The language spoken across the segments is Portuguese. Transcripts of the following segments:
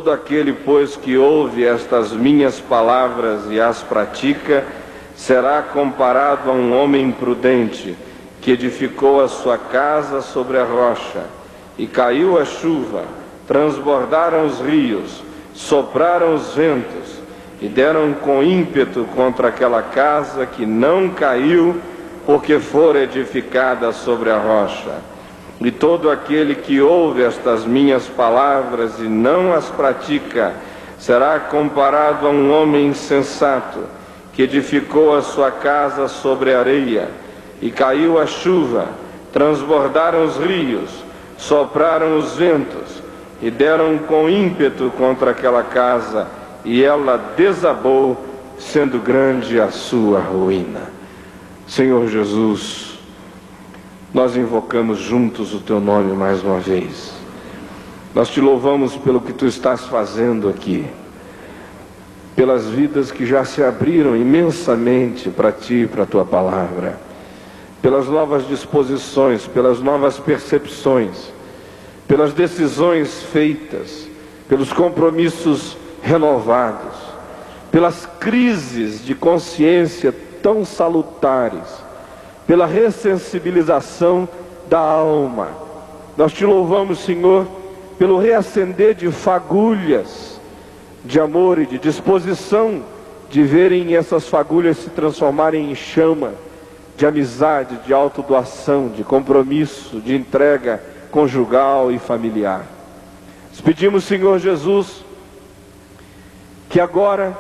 Todo aquele, pois, que ouve estas minhas palavras e as pratica, será comparado a um homem prudente, que edificou a sua casa sobre a rocha, e caiu a chuva, transbordaram os rios, sopraram os ventos, e deram com ímpeto contra aquela casa, que não caiu, porque fora edificada sobre a rocha. E todo aquele que ouve estas minhas palavras e não as pratica, será comparado a um homem insensato, que edificou a sua casa sobre a areia, e caiu a chuva, transbordaram os rios, sopraram os ventos, e deram com ímpeto contra aquela casa, e ela desabou, sendo grande a sua ruína. Senhor Jesus, nós invocamos juntos o Teu nome mais uma vez. Nós Te louvamos pelo que Tu estás fazendo aqui, pelas vidas que já se abriram imensamente para Ti e para a Tua palavra, pelas novas disposições, pelas novas percepções, pelas decisões feitas, pelos compromissos renovados, pelas crises de consciência tão salutares, pela ressensibilização da alma. Nós Te louvamos, Senhor, pelo reacender de fagulhas de amor e de disposição de verem essas fagulhas se transformarem em chama de amizade, de autodoação, de compromisso, de entrega conjugal e familiar. Nós pedimos, Senhor Jesus, que agora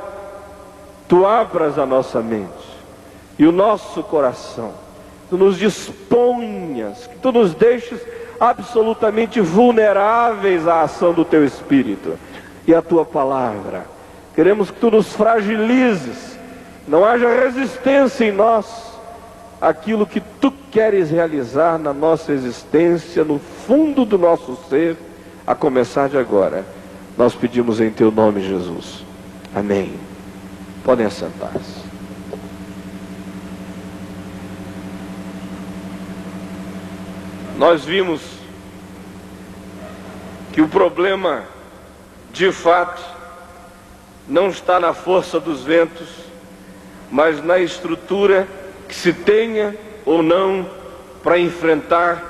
Tu abras a nossa mente e o nosso coração, Tu nos disponhas, que Tu nos deixes absolutamente vulneráveis à ação do Teu Espírito e à Tua palavra. Queremos que Tu nos fragilizes, não haja resistência em nós àquilo que Tu queres realizar na nossa existência, no fundo do nosso ser, a começar de agora. Nós pedimos em Teu nome, Jesus. Amém. Podem assentar-se. Nós vimos que o problema, de fato, não está na força dos ventos, mas na estrutura que se tenha ou não para enfrentar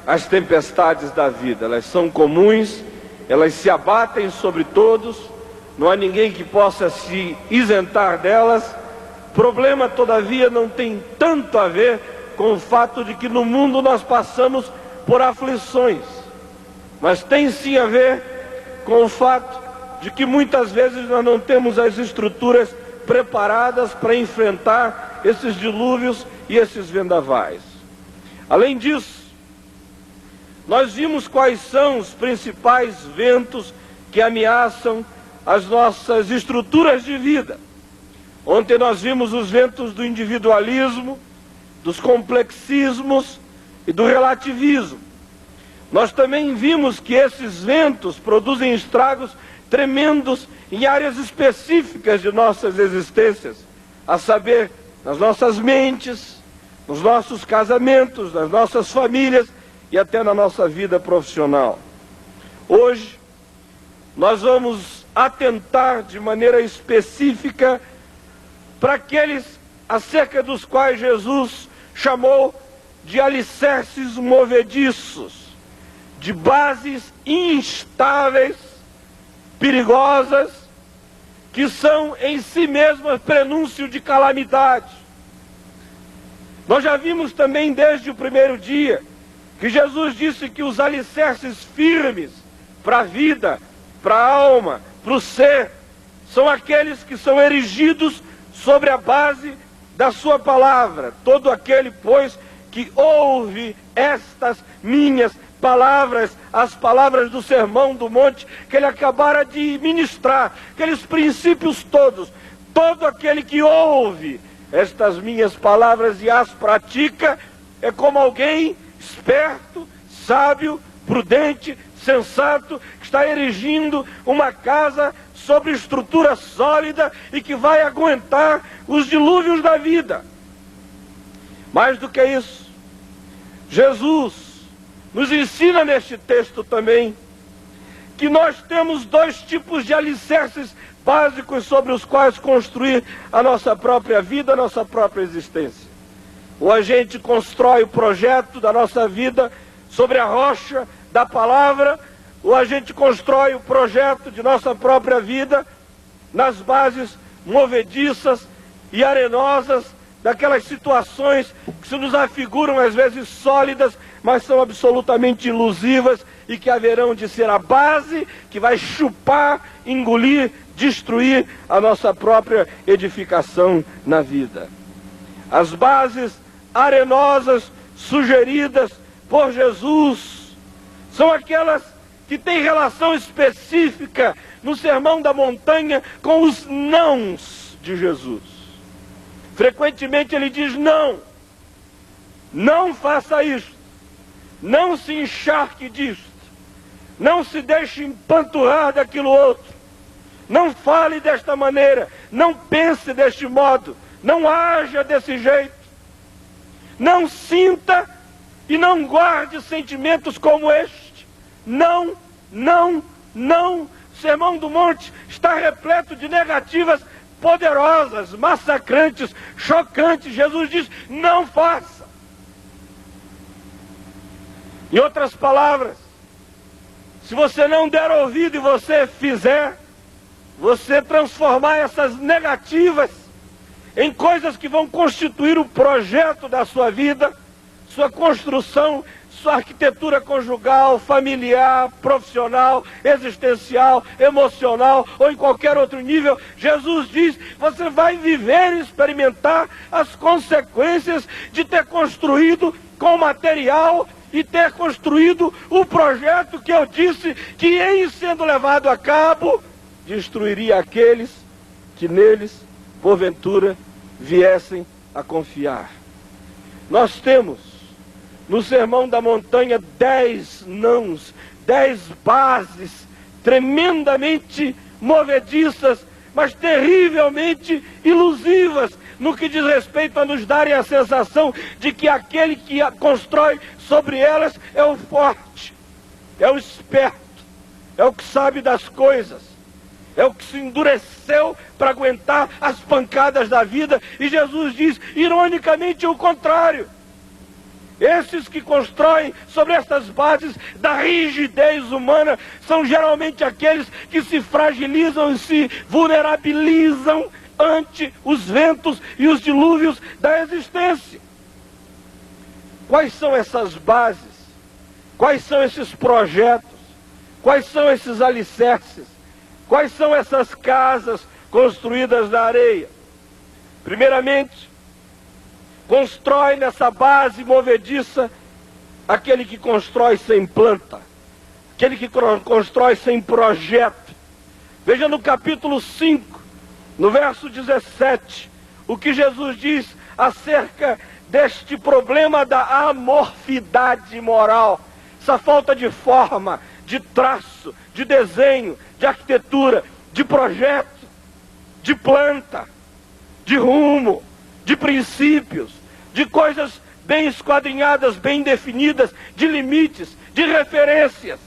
as tempestades da vida. Elas são comuns, elas se abatem sobre todos, não há ninguém que possa se isentar delas. O problema, todavia, não tem tanto a ver com o fato de que no mundo nós passamos por aflições, mas tem sim a ver com o fato de que muitas vezes nós não temos as estruturas preparadas para enfrentar esses dilúvios e esses vendavais. Além disso, nós vimos quais são os principais ventos que ameaçam as nossas estruturas de vida. Ontem nós vimos os ventos do individualismo, dos complexismos e do relativismo. Nós também vimos que esses ventos produzem estragos tremendos em áreas específicas de nossas existências, a saber, nas nossas mentes, nos nossos casamentos, nas nossas famílias e até na nossa vida profissional. Hoje, nós vamos atentar de maneira específica para aqueles acerca dos quais Jesus chamou de alicerces movediços, de bases instáveis, perigosas, que são em si mesmas prenúncio de calamidade. Nós já vimos também desde o primeiro dia que Jesus disse que os alicerces firmes para a vida, para a alma, para o ser, são aqueles que são erigidos sobre a base da sua palavra. Todo aquele, pois, que ouve estas minhas palavras, as palavras do Sermão do Monte que ele acabara de ministrar, aqueles princípios todos, todo aquele que ouve estas minhas palavras e as pratica, é como alguém esperto, sábio, prudente, sensato, que está erigindo uma casa sobre estrutura sólida e que vai aguentar os dilúvios da vida. Mais do que isso, Jesus nos ensina neste texto também que nós temos dois tipos de alicerces básicos sobre os quais construir a nossa própria vida, a nossa própria existência. Ou a gente constrói o projeto da nossa vida sobre a rocha da palavra, ou a gente constrói o projeto de nossa própria vida nas bases movediças e arenosas daquelas situações que se nos afiguram às vezes sólidas, mas são absolutamente ilusivas e que haverão de ser a base que vai chupar, engolir, destruir a nossa própria edificação na vida. As bases arenosas sugeridas por Jesus são aquelas que têm relação específica no Sermão da Montanha com os nãos de Jesus. Frequentemente ele diz não, não faça isto, não se encharque disto, não se deixe empanturrar daquilo outro, não fale desta maneira, não pense deste modo, não haja desse jeito, não sinta e não guarde sentimentos como este. Não, não, não. O Sermão do Monte está repleto de negativas poderosas, massacrantes, chocantes. Jesus diz, não faça. Em outras palavras, se você não der ouvido e você fizer, você transformar essas negativas em coisas que vão constituir o projeto da sua vida, sua construção, sua arquitetura conjugal, familiar, profissional, existencial, emocional ou em qualquer outro nível, Jesus diz, você vai viver e experimentar as consequências de ter construído com material e ter construído o projeto que eu disse que, em sendo levado a cabo, destruiria aqueles que neles, porventura, viessem a confiar. Nós temos no Sermão da Montanha 10 nãos, 10 bases tremendamente movediças, mas terrivelmente ilusivas, no que diz respeito a nos darem a sensação de que aquele que constrói sobre elas é o forte, é o esperto, é o que sabe das coisas, é o que se endureceu para aguentar as pancadas da vida. E Jesus diz, ironicamente, o contrário. Esses que constroem sobre essas bases da rigidez humana são geralmente aqueles que se fragilizam e se vulnerabilizam ante os ventos e os dilúvios da existência. Quais são essas bases? Quais são esses projetos? Quais são esses alicerces? Quais são essas casas construídas na areia? Primeiramente, constrói nessa base movediça aquele que constrói sem planta, aquele que constrói sem projeto. Veja no capítulo 5, no verso 17, o que Jesus diz acerca deste problema da amorfidade moral, essa falta de forma, de traço, de desenho, de arquitetura, de projeto, de planta, de rumo, de princípios, de coisas bem esquadrinhadas, bem definidas, de limites, de referências.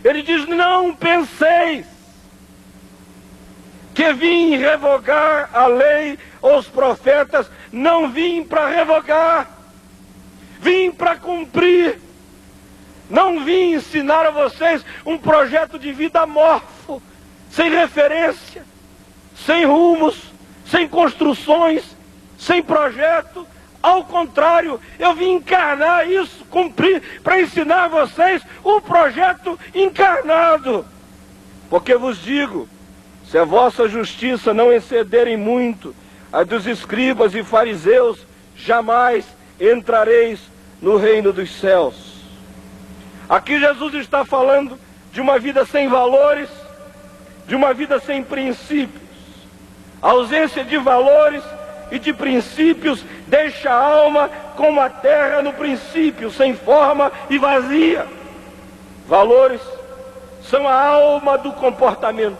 Ele diz, não penseis que vim revogar a lei ou os profetas. Não vim para revogar, vim para cumprir. Não vim ensinar a vocês um projeto de vida amorfo, sem referência, sem rumos, sem construções, sem projeto. Ao contrário, eu vim encarnar isso, cumprir, para ensinar a vocês o projeto encarnado. Porque vos digo, se a vossa justiça não excederem muito a dos escribas e fariseus, jamais entrareis no reino dos céus. Aqui Jesus está falando de uma vida sem valores, de uma vida sem princípios. A ausência de valores e de princípios deixa a alma como a terra no princípio, sem forma e vazia. Valores são a alma do comportamento.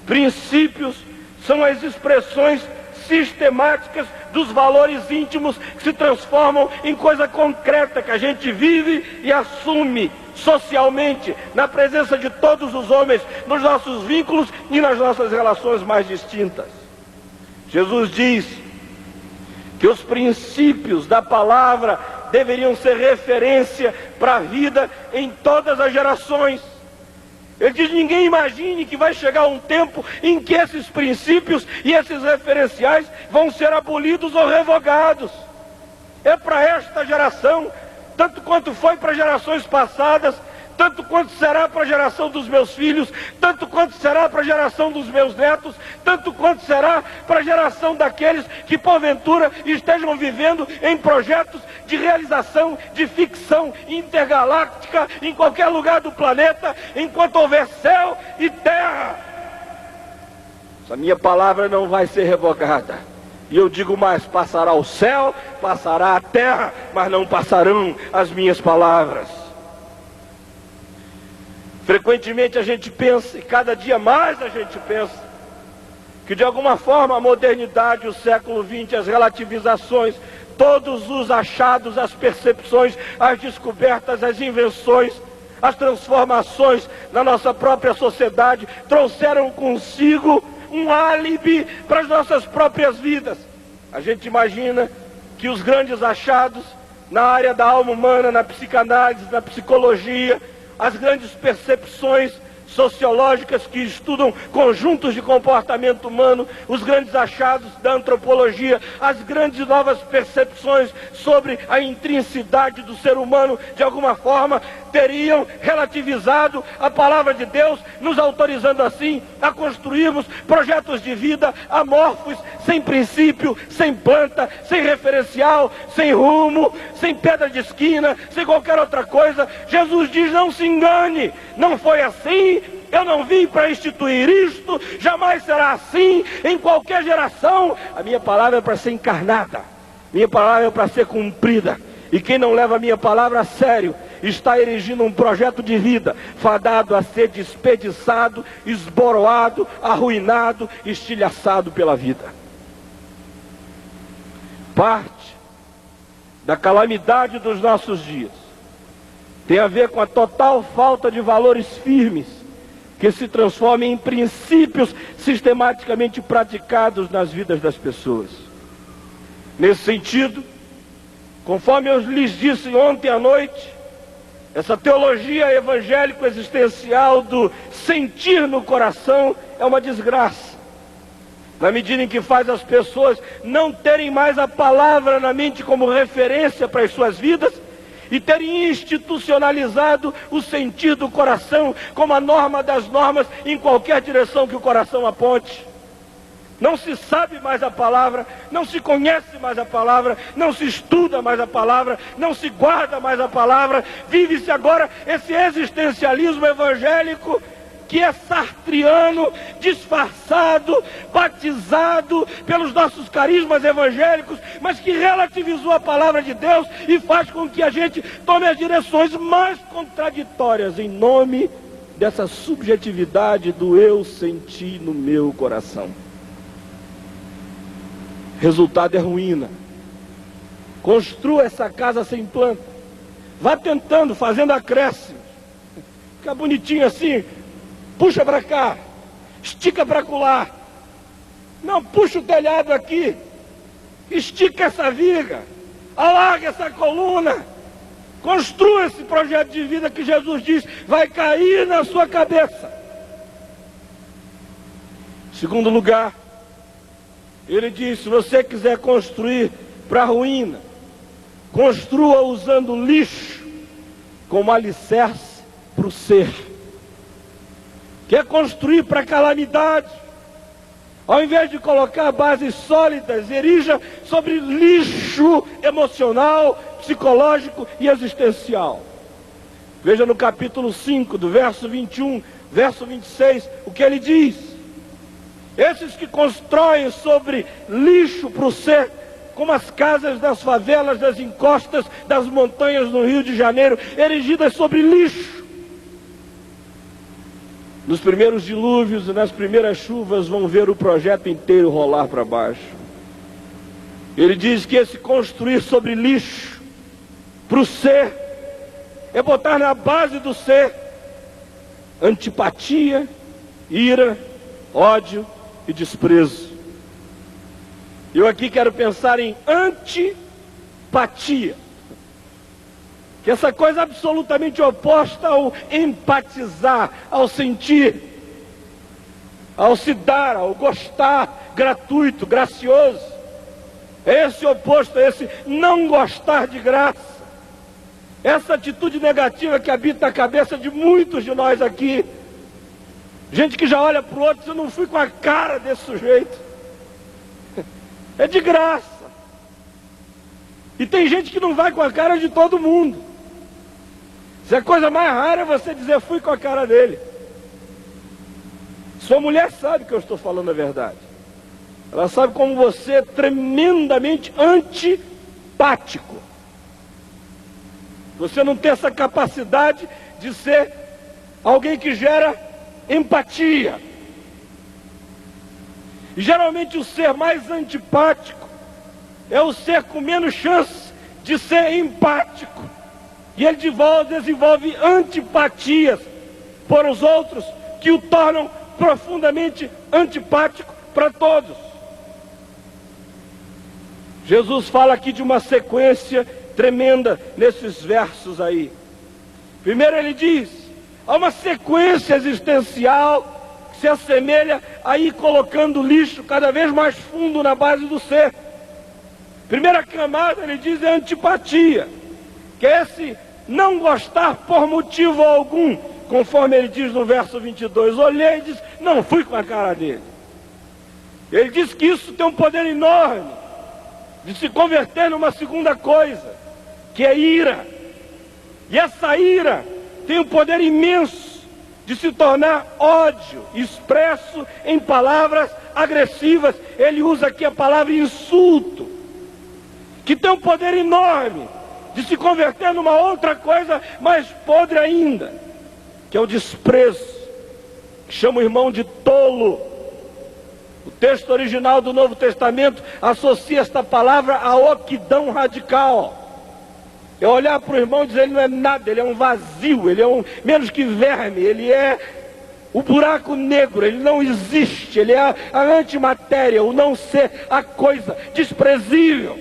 Princípios são as expressões sistemáticas dos valores íntimos que se transformam em coisa concreta que a gente vive e assume socialmente, na presença de todos os homens, nos nossos vínculos e nas nossas relações mais distintas. Jesus diz que os princípios da palavra deveriam ser referência para a vida em todas as gerações. Ele diz: ninguém imagine que vai chegar um tempo em que esses princípios e esses referenciais vão ser abolidos ou revogados. É para esta geração, tanto quanto foi para gerações passadas, tanto quanto será para a geração dos meus filhos, tanto quanto será para a geração dos meus netos, tanto quanto será para a geração daqueles que porventura estejam vivendo em projetos de realização de ficção intergaláctica em qualquer lugar do planeta, enquanto houver céu e terra. Essa minha palavra não vai ser revogada. E eu digo mais: passará o céu, passará a terra, mas não passarão as minhas palavras. Frequentemente a gente pensa, e cada dia mais a gente pensa, que de alguma forma a modernidade, o século XX, as relativizações, todos os achados, as percepções, as descobertas, as invenções, as transformações na nossa própria sociedade trouxeram consigo um álibi para as nossas próprias vidas. A gente imagina que os grandes achados na área da alma humana, na psicanálise, na psicologia, as grandes percepções sociológicas que estudam conjuntos de comportamento humano, os grandes achados da antropologia, as grandes novas percepções sobre a intrinsidade do ser humano, de alguma forma, teriam relativizado a palavra de Deus, nos autorizando assim a construirmos projetos de vida amorfos, sem princípio, sem planta, sem referencial, sem rumo, sem pedra de esquina, sem qualquer outra coisa. Jesus diz: não se engane, não foi assim. Eu não vim para instituir isto, jamais será assim em qualquer geração. A minha palavra é para ser encarnada, minha palavra é para ser cumprida. E quem não leva a minha palavra a sério está erigindo um projeto de vida fadado a ser desperdiçado, esboroado, arruinado, estilhaçado pela vida. Parte da calamidade dos nossos dias tem a ver com a total falta de valores firmes que se transformam em princípios sistematicamente praticados nas vidas das pessoas. Nesse sentido, conforme eu lhes disse ontem à noite, essa teologia evangélico-existencial do sentir no coração é uma desgraça, na medida em que faz as pessoas não terem mais a palavra na mente como referência para as suas vidas e terem institucionalizado o sentir do coração como a norma das normas em qualquer direção que o coração aponte. Não se sabe mais a palavra, não se conhece mais a palavra, não se estuda mais a palavra, não se guarda mais a palavra. Vive-se agora esse existencialismo evangélico que é sartriano, disfarçado, batizado pelos nossos carismas evangélicos, mas que relativizou a palavra de Deus e faz com que a gente tome as direções mais contraditórias em nome dessa subjetividade do eu senti no meu coração. Resultado é ruína. Construa essa casa sem planta. Vá tentando, fazendo acréscimos. Fica bonitinho assim. Puxa para cá. Estica para colar. Não, puxa o telhado aqui. Estica essa viga. Alarga essa coluna. Construa esse projeto de vida que Jesus diz vai cair na sua cabeça. Em segundo lugar, ele diz: se você quiser construir para a ruína, construa usando lixo como alicerce para o ser. Quer construir para a calamidade, ao invés de colocar bases sólidas, erija sobre lixo emocional, psicológico e existencial. Veja no capítulo 5, do verso 21, verso 26, o que ele diz: esses que constroem sobre lixo para o ser, como as casas das favelas, das encostas, das montanhas no Rio de Janeiro, erigidas sobre lixo. Nos primeiros dilúvios e nas primeiras chuvas vão ver o projeto inteiro rolar para baixo. Ele diz que esse construir sobre lixo, para o ser, é botar na base do ser antipatia, ira, ódio e desprezo. Eu aqui quero pensar em antipatia, que é essa coisa absolutamente oposta ao empatizar, ao sentir, ao se dar, ao gostar, gratuito, gracioso. É esse oposto, é esse não gostar de graça. Essa atitude negativa que habita a cabeça de muitos de nós aqui. Gente que já olha para o outro e diz: eu não fui com a cara desse sujeito. É de graça. E tem gente que não vai com a cara de todo mundo. Se a coisa mais rara é você dizer: fui com a cara dele. Sua mulher sabe que eu estou falando a verdade. Ela sabe como você é tremendamente antipático. Você não tem essa capacidade de ser alguém que gera empatia. E geralmente o ser mais antipático é o ser com menos chance de ser empático. E ele desenvolve antipatias por os outros que o tornam profundamente antipático para todos. Jesus fala aqui de uma sequência tremenda nesses versos aí. Primeiro ele diz, há uma sequência existencial que se assemelha a ir colocando lixo cada vez mais fundo na base do ser. Primeira camada, ele diz, é antipatia, que é esse não gostar por motivo algum, conforme ele diz no verso 22. Olhei e disse: não fui com a cara dele. Ele diz que isso tem um poder enorme de se converter numa segunda coisa, que é ira. E essa ira tem um poder imenso de se tornar ódio, expresso em palavras agressivas. Ele usa aqui a palavra insulto, que tem um poder enorme de se converter numa outra coisa mais podre ainda, que é o desprezo, que chama o irmão de tolo. O texto original do Novo Testamento associa esta palavra a oquidão radical. É olhar para o irmão e dizer: ele não é nada, ele é um vazio, ele é menos que verme, ele é o buraco negro, ele não existe, ele é a antimatéria, o não ser, a coisa desprezível.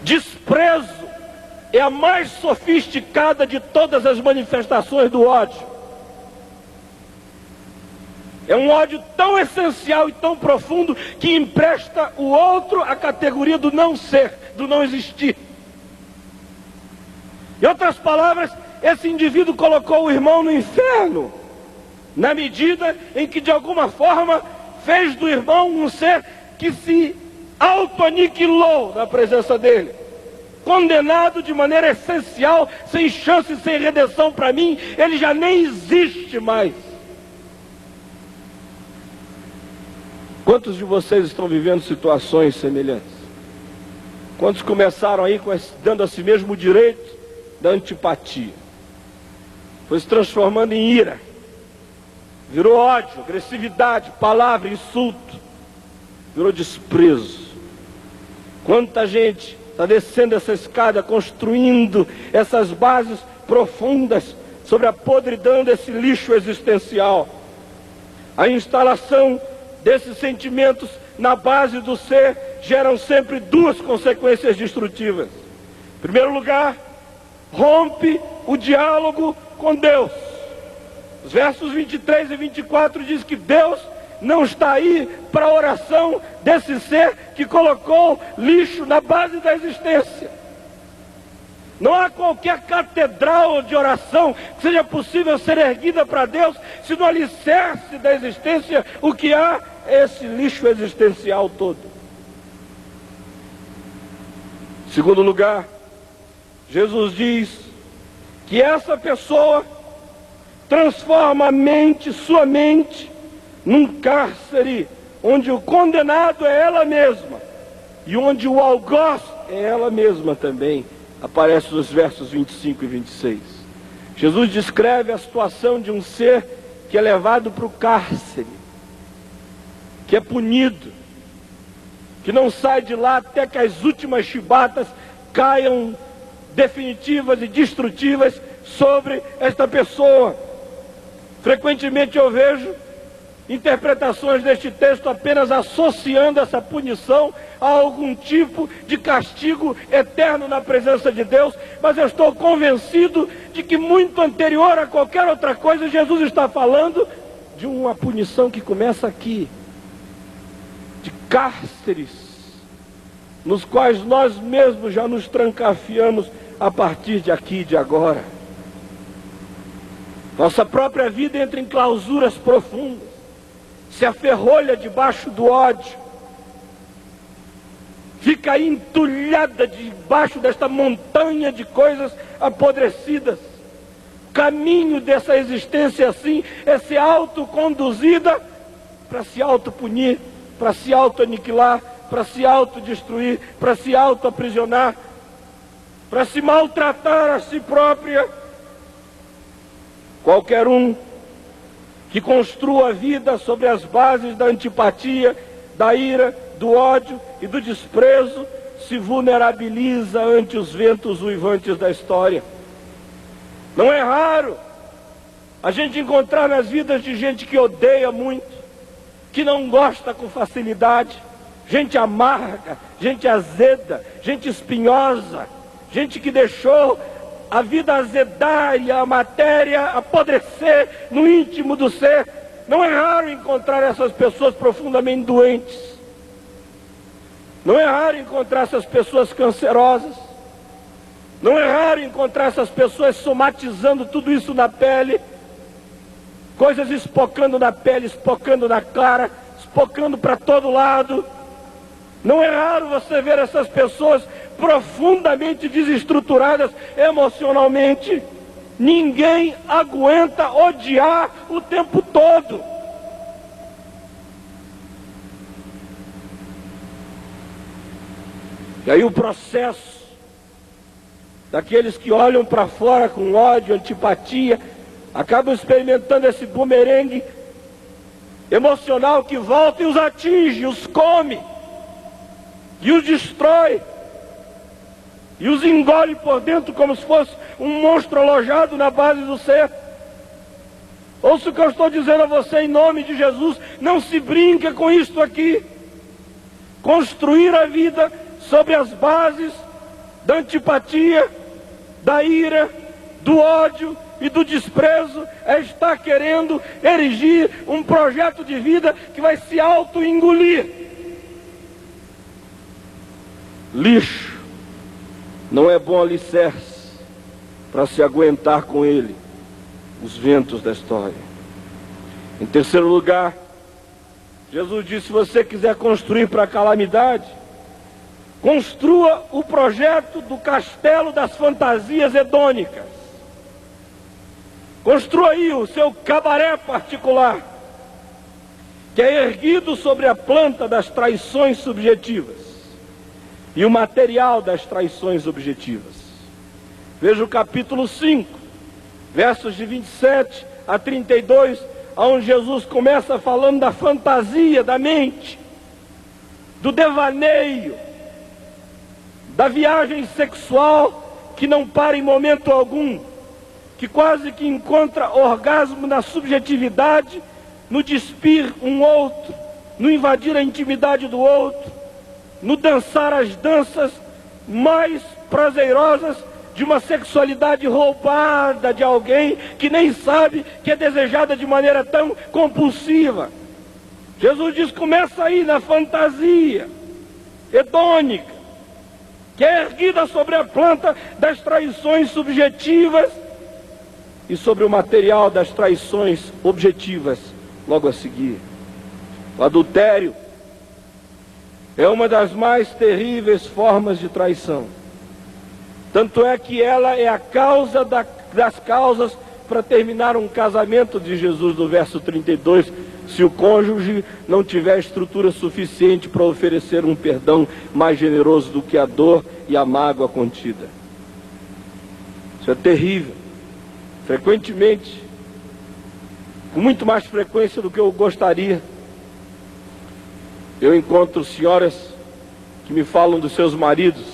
Desprezo é a mais sofisticada de todas as manifestações do ódio. É um ódio tão essencial e tão profundo que empresta o outro a categoria do não ser, do não existir. Em outras palavras, esse indivíduo colocou o irmão no inferno, na medida em que de alguma forma fez do irmão um ser que se auto-aniquilou na presença dele. Condenado de maneira essencial, sem chance, sem redenção para mim, ele já nem existe mais. Quantos de vocês estão vivendo situações semelhantes? Quantos começaram aí dando a si mesmo o direito da antipatia? Foi se transformando em ira. Virou ódio, agressividade, palavra, insulto. Virou desprezo. Quanta gente está descendo essa escada, construindo essas bases profundas sobre a podridão desse lixo existencial. A instalação desses sentimentos na base do ser geram sempre duas consequências destrutivas. Em primeiro lugar, rompe o diálogo com Deus. Os versos 23 e 24 diz que Deus não está aí para a oração desse ser que colocou lixo na base da existência. Não há qualquer catedral de oração que seja possível ser erguida para Deus se no alicerce da existência o que há é esse lixo existencial todo. Em segundo lugar, Jesus diz que essa pessoa transforma a mente, sua mente, num cárcere onde o condenado é ela mesma e onde o algoz é ela mesma também. Aparece nos versos 25 e 26. Jesus descreve a situação de um ser que é levado para o cárcere, que é punido, que não sai de lá até que as últimas chibatas caiam definitivas e destrutivas sobre esta pessoa. Frequentemente eu vejo interpretações deste texto apenas associando essa punição a algum tipo de castigo eterno na presença de Deus, mas eu estou convencido de que muito anterior a qualquer outra coisa, Jesus está falando de uma punição que começa aqui, de cárceres, nos quais nós mesmos já nos trancafiamos a partir de aqui e de agora. Nossa própria vida entra em clausuras profundas, se aferrolha debaixo do ódio, fica aí entulhada debaixo desta montanha de coisas apodrecidas. O caminho dessa existência assim é ser autoconduzida para se autopunir, para se autoaniquilar, para se autodestruir, para se autoaprisionar, para se maltratar a si própria. Qualquer um que construa a vida sobre as bases da antipatia, da ira, do ódio e do desprezo, se vulnerabiliza ante os ventos uivantes da história. Não é raro a gente encontrar nas vidas de gente que odeia muito, que não gosta com facilidade, gente amarga, gente azeda, gente espinhosa, gente que deixou a vida azedar e a matéria apodrecer no íntimo do ser. Não é raro encontrar essas pessoas profundamente doentes. Não é raro encontrar essas pessoas cancerosas. Não é raro encontrar essas pessoas somatizando tudo isso na pele. Coisas espocando na pele, espocando na cara, espocando para todo lado. Não é raro você ver essas pessoas profundamente desestruturadas emocionalmente. Ninguém aguenta odiar o tempo todo. E aí o processo daqueles que olham para fora com ódio, antipatia, acabam experimentando esse bumerangue emocional que volta e os atinge, os come, e os destrói, e os engole por dentro como se fosse um monstro alojado na base do ser. Ouça o que eu estou dizendo a você em nome de Jesus, não se brinca com isto aqui. Construir a vida sobre as bases da antipatia, da ira, do ódio e do desprezo é estar querendo erigir um projeto de vida que vai se auto-engolir. Lixo não é bom alicerce para se aguentar com ele os ventos da história. Em terceiro lugar, Jesus disse: se você quiser construir para a calamidade, construa o projeto do castelo das fantasias hedônicas. Construa aí o seu cabaré particular, que é erguido sobre a planta das traições subjetivas e o material das traições objetivas. Veja o capítulo 5, versos de 27 a 32, onde Jesus começa falando da fantasia da mente, do devaneio, da viagem sexual que não para em momento algum, que quase que encontra orgasmo na subjetividade, no despir um outro, no invadir a intimidade do outro, no dançar as danças mais prazerosas de uma sexualidade roubada de alguém que nem sabe que é desejada de maneira tão compulsiva. Jesus diz: começa aí na fantasia hedônica, que é erguida sobre a planta das traições subjetivas e sobre o material das traições objetivas logo a seguir. O adultério é uma das mais terríveis formas de traição. Tanto é que ela é a causa das causas para terminar um casamento de Jesus, no verso 32, se o cônjuge não tiver estrutura suficiente para oferecer um perdão mais generoso do que a dor e a mágoa contida. Isso é terrível. Frequentemente, com muito mais frequência do que eu gostaria, Eu encontro senhoras que me falam dos seus maridos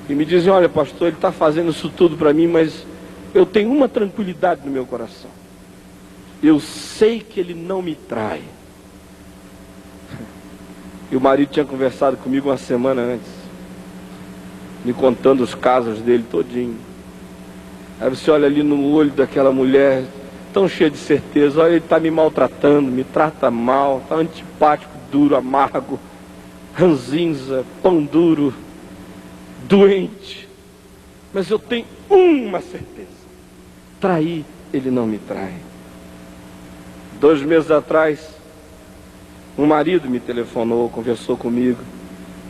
e me dizem: olha, pastor, ele está fazendo isso tudo para mim, mas eu tenho uma tranquilidade no meu coração. Eu sei que ele não me trai. E o marido tinha conversado comigo uma semana antes, me contando os casos dele todinho. Aí você olha ali no olho daquela mulher, tão cheia de certeza: olha, ele está me maltratando, me trata mal, está antipático, duro, amargo, ranzinza, pão duro, doente. Mas eu tenho uma certeza: trair, ele não me trai. 2 meses atrás, um marido me telefonou, conversou comigo,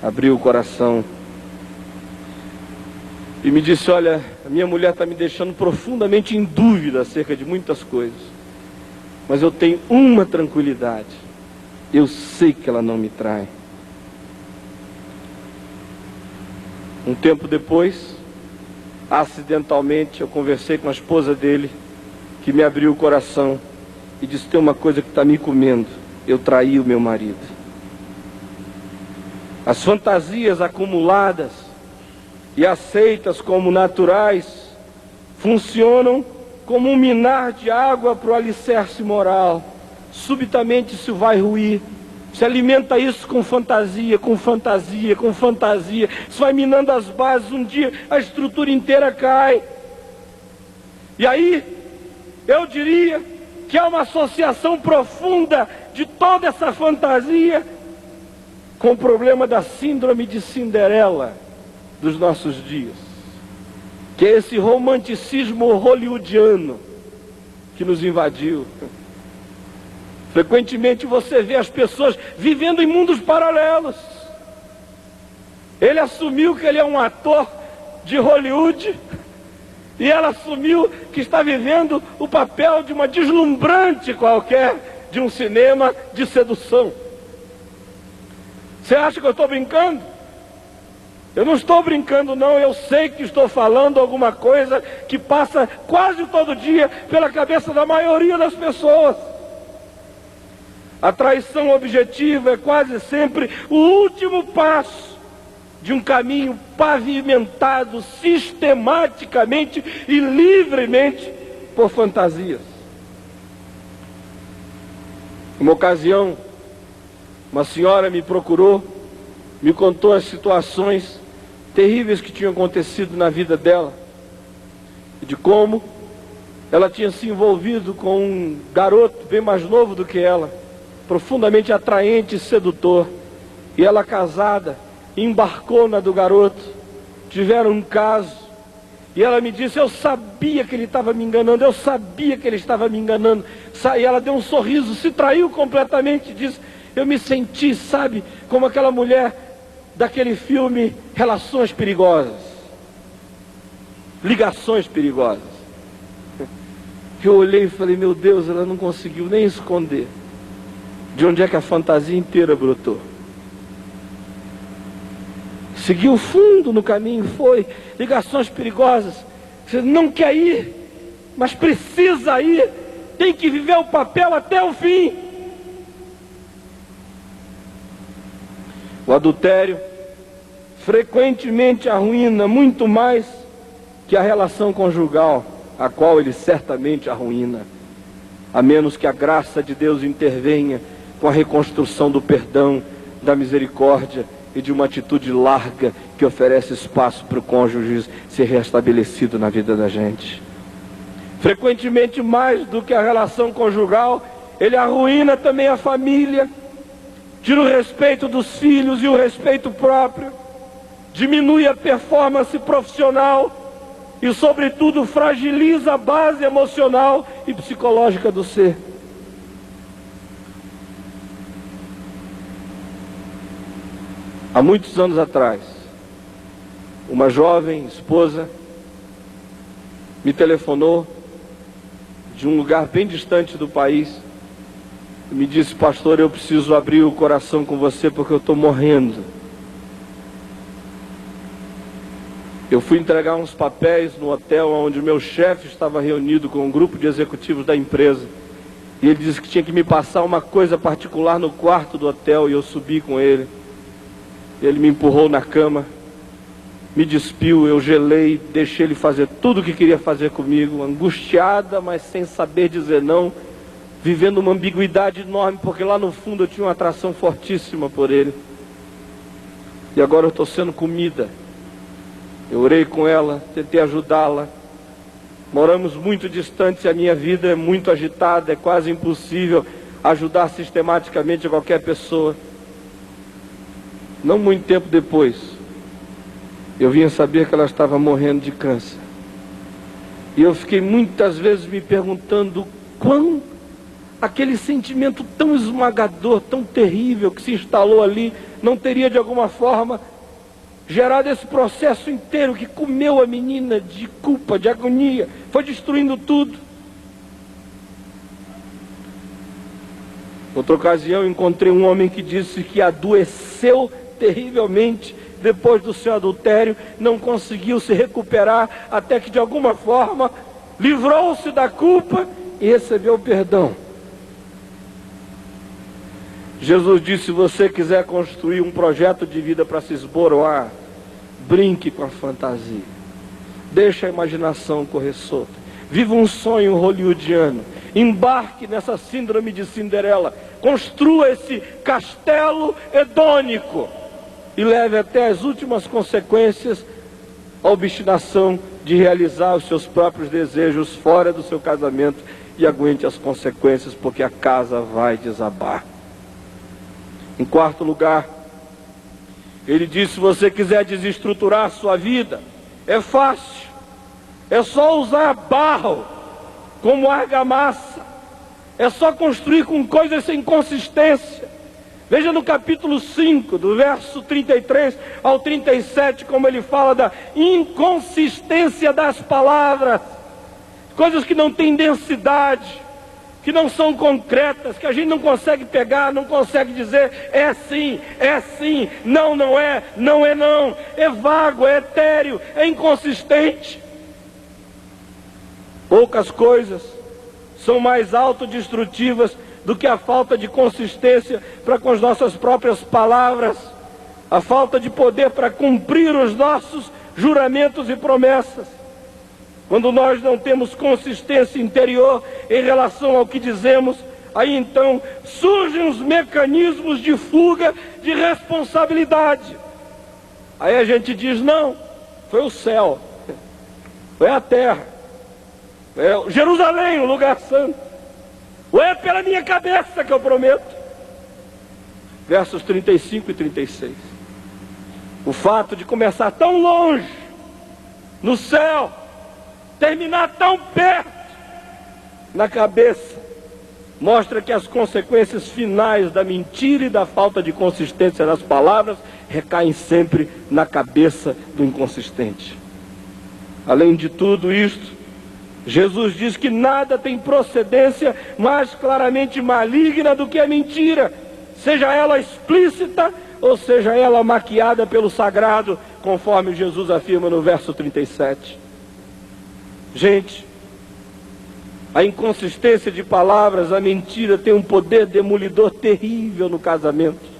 abriu o coração e me disse: olha, a minha mulher está me deixando profundamente em dúvida acerca de muitas coisas, mas eu tenho uma tranquilidade: eu sei que ela não me trai. Um tempo depois, acidentalmente, eu conversei com a esposa dele, que me abriu o coração e disse: tem uma coisa que está me comendo, eu traí o meu marido. As fantasias acumuladas e aceitas como naturais funcionam como um minar de água para o alicerce moral. Subitamente isso vai ruir. Se alimenta isso com fantasia, com fantasia, com fantasia. Isso vai minando as bases. Um dia a estrutura inteira cai. E aí, eu diria que há uma associação profunda de toda essa fantasia com o problema da síndrome de Cinderela dos nossos dias, que é esse romanticismo hollywoodiano que nos invadiu. Frequentemente você vê as pessoas vivendo em mundos paralelos. Ele assumiu que ele é um ator de Hollywood e ela assumiu que está vivendo o papel de uma deslumbrante qualquer de um cinema de sedução. Você acha que eu estou brincando? Eu não estou brincando não, eu sei que estou falando alguma coisa que passa quase todo dia pela cabeça da maioria das pessoas. A traição objetiva é quase sempre o último passo de um caminho pavimentado sistematicamente e livremente por fantasias. Uma ocasião, uma senhora me procurou, me contou as situações terríveis que tinham acontecido na vida dela, e de como ela tinha se envolvido com um garoto bem mais novo do que ela, profundamente atraente e sedutor, e ela casada, embarcou na do garoto, tiveram um caso, e ela me disse: eu sabia que ele estava me enganando, eu sabia que ele estava me enganando. E ela deu um sorriso, se traiu completamente, disse: eu me senti, sabe, como aquela mulher daquele filme Relações Perigosas, Ligações Perigosas. Eu olhei e falei: meu Deus, ela não conseguiu nem esconder de onde é que a fantasia inteira brotou. Seguiu fundo no caminho, foi. Ligações perigosas. Você não quer ir, mas precisa ir. Tem que viver o papel até o fim. O adultério frequentemente arruína muito mais que a relação conjugal, a qual ele certamente arruína, a menos que a graça de Deus intervenha com a reconstrução do perdão, da misericórdia e de uma atitude larga que oferece espaço para o cônjuge ser restabelecido na vida da gente. Frequentemente, mais do que a relação conjugal, ele arruína também a família, tira o respeito dos filhos e o respeito próprio, diminui a performance profissional e, sobretudo, fragiliza a base emocional e psicológica do ser. Há muitos anos atrás, uma jovem esposa me telefonou de um lugar bem distante do país e me disse: pastor, eu preciso abrir o coração com você porque eu estou morrendo. Eu fui entregar uns papéis no hotel onde o meu chefe estava reunido com um grupo de executivos da empresa E ele disse que tinha que me passar uma coisa particular no quarto do hotel, e eu subi com ele. Ele me empurrou na cama, me despiu, eu gelei, deixei ele fazer tudo o que queria fazer comigo, angustiada, mas sem saber dizer não, vivendo uma ambiguidade enorme, porque lá no fundo eu tinha uma atração fortíssima por ele. E agora eu estou sendo comida. Eu orei com ela, tentei ajudá-la. Moramos muito distantes e a minha vida é muito agitada, é quase impossível ajudar sistematicamente qualquer pessoa. Não muito tempo depois, eu vim a saber que ela estava morrendo de câncer. E eu fiquei muitas vezes me perguntando quão aquele sentimento tão esmagador, tão terrível que se instalou ali, não teria de alguma forma gerado esse processo inteiro que comeu a menina de culpa, de agonia, foi destruindo tudo. Outra ocasião encontrei um homem que disse que adoeceu terrivelmente depois do seu adultério, não conseguiu se recuperar, até que de alguma forma livrou-se da culpa e recebeu o perdão. Jesus disse: se você quiser construir um projeto de vida para se esboroar, brinque com a fantasia, deixe a imaginação correr solta, viva um sonho hollywoodiano, embarque nessa síndrome de Cinderela, construa esse castelo hedônico e leve até as últimas consequências a obstinação de realizar os seus próprios desejos fora do seu casamento, e aguente as consequências, porque a casa vai desabar. Em quarto lugar, ele disse: se você quiser desestruturar a sua vida, é fácil, é só usar barro como argamassa, é só construir com coisas sem consistência. Veja no capítulo 5, do verso 33 ao 37, como ele fala da inconsistência das palavras, coisas que não têm densidade, que não são concretas, que a gente não consegue pegar, não consegue dizer é sim, não, não é, não é não, é vago, é etéreo, é inconsistente. Poucas coisas são mais autodestrutivas do que a falta de consistência para com as nossas próprias palavras, a falta de poder para cumprir os nossos juramentos e promessas. Quando nós não temos consistência interior em relação ao que dizemos, aí então surgem os mecanismos de fuga de responsabilidade. Aí a gente diz: não, foi o céu, foi a terra, é Jerusalém, o lugar santo, ou é pela minha cabeça que eu prometo. Versos 35 e 36. O fato de começar tão longe, no céu, terminar tão perto, na cabeça, mostra que as consequências finais da mentira e da falta de consistência nas palavras recaem sempre na cabeça do inconsistente. Além de tudo isto, Jesus diz que nada tem procedência mais claramente maligna do que a mentira, seja ela explícita ou seja ela maquiada pelo sagrado, conforme Jesus afirma no verso 37. Gente, a inconsistência de palavras, a mentira tem um poder demolidor terrível no casamento.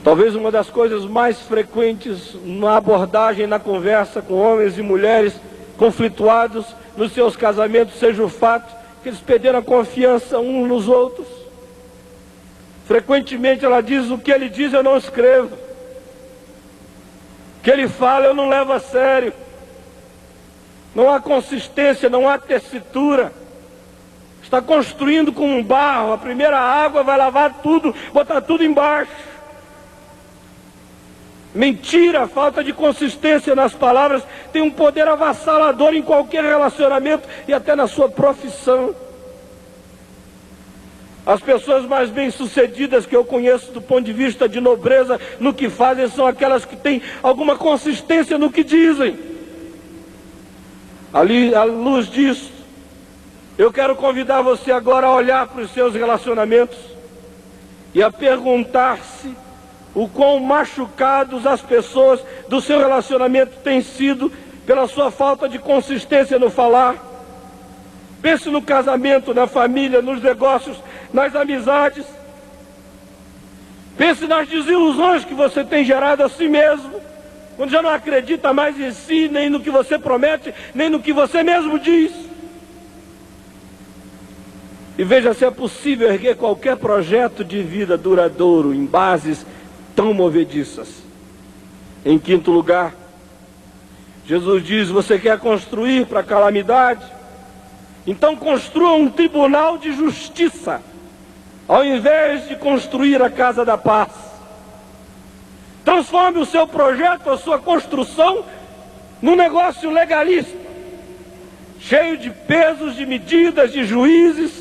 Talvez uma das coisas mais frequentes na abordagem, na conversa com homens e mulheres conflituados nos seus casamentos seja o fato que eles perderam a confiança uns nos outros. Frequentemente ela diz: o que ele diz eu não escrevo, o que ele fala eu não levo a sério. Não há consistência, não há tessitura. Está construindo com um barro, a primeira água vai lavar tudo, botar tudo embaixo. Mentira, falta de consistência nas palavras tem um poder avassalador em qualquer relacionamento e até na sua profissão. As pessoas mais bem-sucedidas que eu conheço do ponto de vista de nobreza no que fazem são aquelas que têm alguma consistência no que dizem. Ali, à luz disso, eu quero convidar você agora a olhar para os seus relacionamentos e a perguntar-se o quão machucados as pessoas do seu relacionamento têm sido pela sua falta de consistência no falar. Pense no casamento, na família, nos negócios, nas amizades. Pense nas desilusões que você tem gerado a si mesmo, quando já não acredita mais em si, nem no que você promete, nem no que você mesmo diz. E veja se é possível erguer qualquer projeto de vida duradouro em bases tão movediças. Em quinto lugar, Jesus diz: você quer construir para a calamidade? Então construa um tribunal de justiça, ao invés de construir a casa da paz. Transforme o seu projeto, a sua construção, num negócio legalista, cheio de pesos, de medidas, de juízes,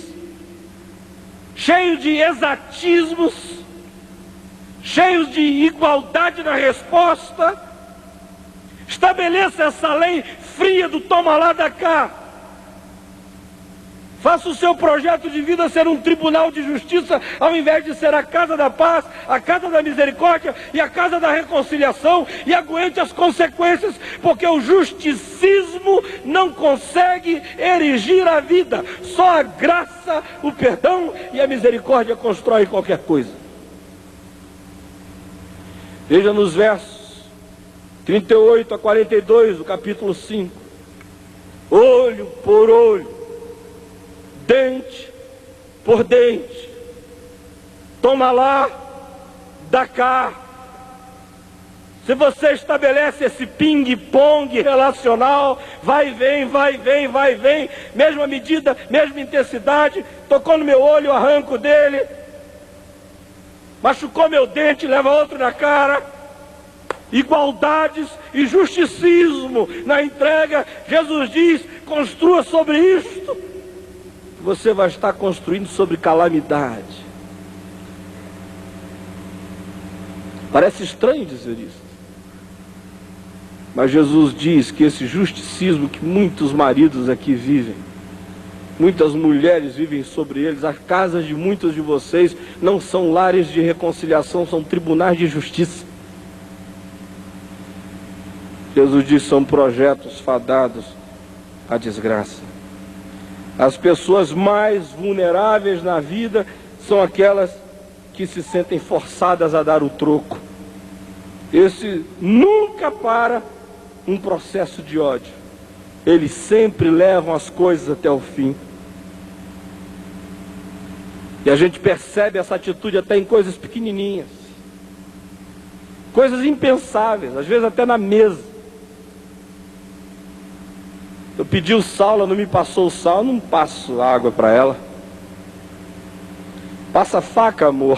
cheio de exatismos, cheio de igualdade na resposta. Estabeleça essa lei fria do toma lá da cá. Faça o seu projeto de vida ser um tribunal de justiça, ao invés de ser a casa da paz, a casa da misericórdia e a casa da reconciliação, e aguente as consequências, porque o justicismo não consegue erigir a vida. Só a graça, o perdão e a misericórdia constroem qualquer coisa. Veja nos versos 38 a 42 do capítulo 5. Olho por olho, dente por dente, toma lá, dá cá. Se você estabelece esse ping-pong relacional, vai e vem, vai e vem, vai e vem, mesma medida, mesma intensidade, tocou no meu olho, arranco dele, machucou meu dente, leva outro na cara. Igualdades e justicismo na entrega. Jesus diz: construa sobre isto. Você vai estar construindo sobre calamidade. Parece estranho dizer isso, mas Jesus diz que esse justicismo que muitos maridos aqui vivem, muitas mulheres vivem sobre eles, as casas de muitos de vocês não são lares de reconciliação, são tribunais de justiça. Jesus diz: são projetos fadados à desgraça. As pessoas mais vulneráveis na vida são aquelas que se sentem forçadas a dar o troco. Esse nunca para um processo de ódio. Eles sempre levam as coisas até o fim. E a gente percebe essa atitude até em coisas pequenininhas, coisas impensáveis, às vezes até na mesa. Eu pedi o sal, ela não me passou o sal, eu não passo água para ela. Passa a faca, amor.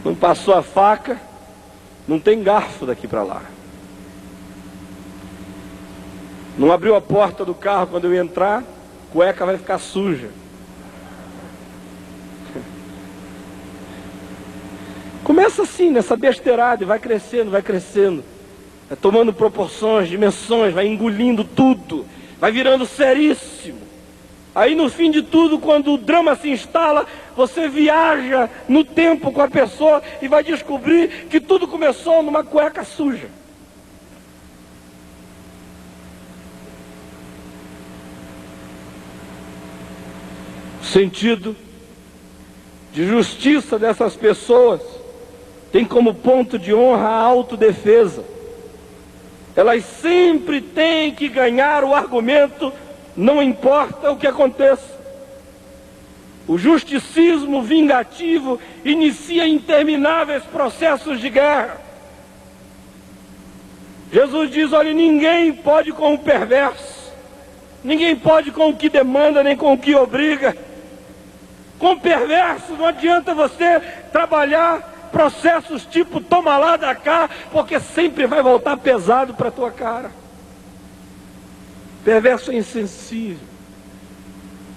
Não passou a faca, não tem garfo daqui para lá. Não abriu a porta do carro quando eu entrar, cueca vai ficar suja. Começa assim, nessa besteirada, e vai crescendo, vai crescendo. Vai tomando proporções, dimensões, vai engolindo tudo, vai virando seríssimo. Aí no fim de tudo, quando o drama se instala, você viaja no tempo com a pessoa e vai descobrir que tudo começou numa cueca suja. O sentido de justiça dessas pessoas tem como ponto de honra a autodefesa. Elas sempre têm que ganhar o argumento, não importa o que aconteça. O justicismo vingativo inicia intermináveis processos de guerra. Jesus diz: olha, ninguém pode com o perverso, ninguém pode com o que demanda, nem com o que obriga. Com o perverso não adianta você trabalhar processos tipo toma lá da cá, porque sempre vai voltar pesado para a tua cara. Perverso é insensível.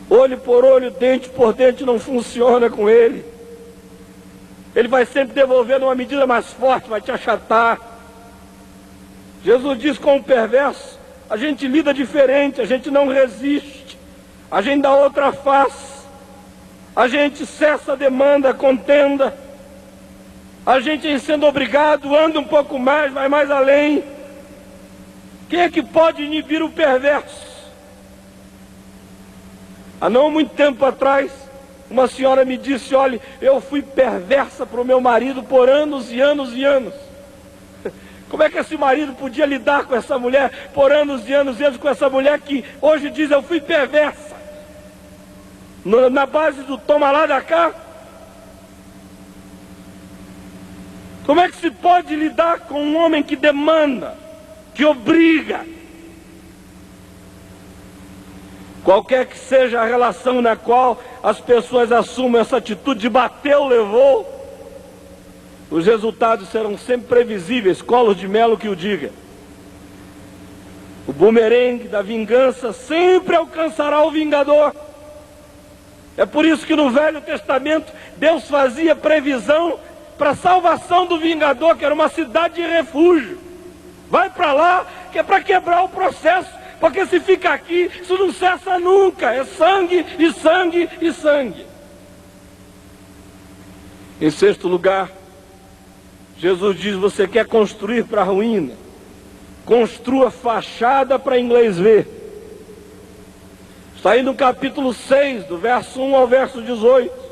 Olho por olho, dente por dente não funciona com ele. Ele vai sempre devolver numa medida mais forte, vai te achatar. Jesus diz: com o perverso a gente lida diferente, a gente não resiste, a gente dá outra face, a gente cessa a demanda, a contenda. A gente, em sendo obrigado, anda um pouco mais, vai mais além. Quem é que pode inibir o perverso? Há não muito tempo atrás, uma senhora me disse: olha, eu fui perversa para o meu marido por anos e anos e anos. Como é que esse marido podia lidar com essa mulher por anos e anos e anos, com essa mulher que hoje diz: eu fui perversa? Na base do toma lá da cá. Como é que se pode lidar com um homem que demanda, que obriga? Qualquer que seja a relação na qual as pessoas assumem essa atitude de bateu, levou, os resultados serão sempre previsíveis. Collor de Mello que o diga. O bumerangue da vingança sempre alcançará o vingador. É por isso que no Velho Testamento Deus fazia previsão para a salvação do vingador, que era uma cidade de refúgio. Vai para lá, que é para quebrar o processo, porque se fica aqui, isso não cessa nunca. É sangue e sangue e sangue. Em sexto lugar, Jesus diz: você quer construir para a ruína? Construa fachada para inglês ver. Está aí no capítulo 6, do verso 1 ao verso 18.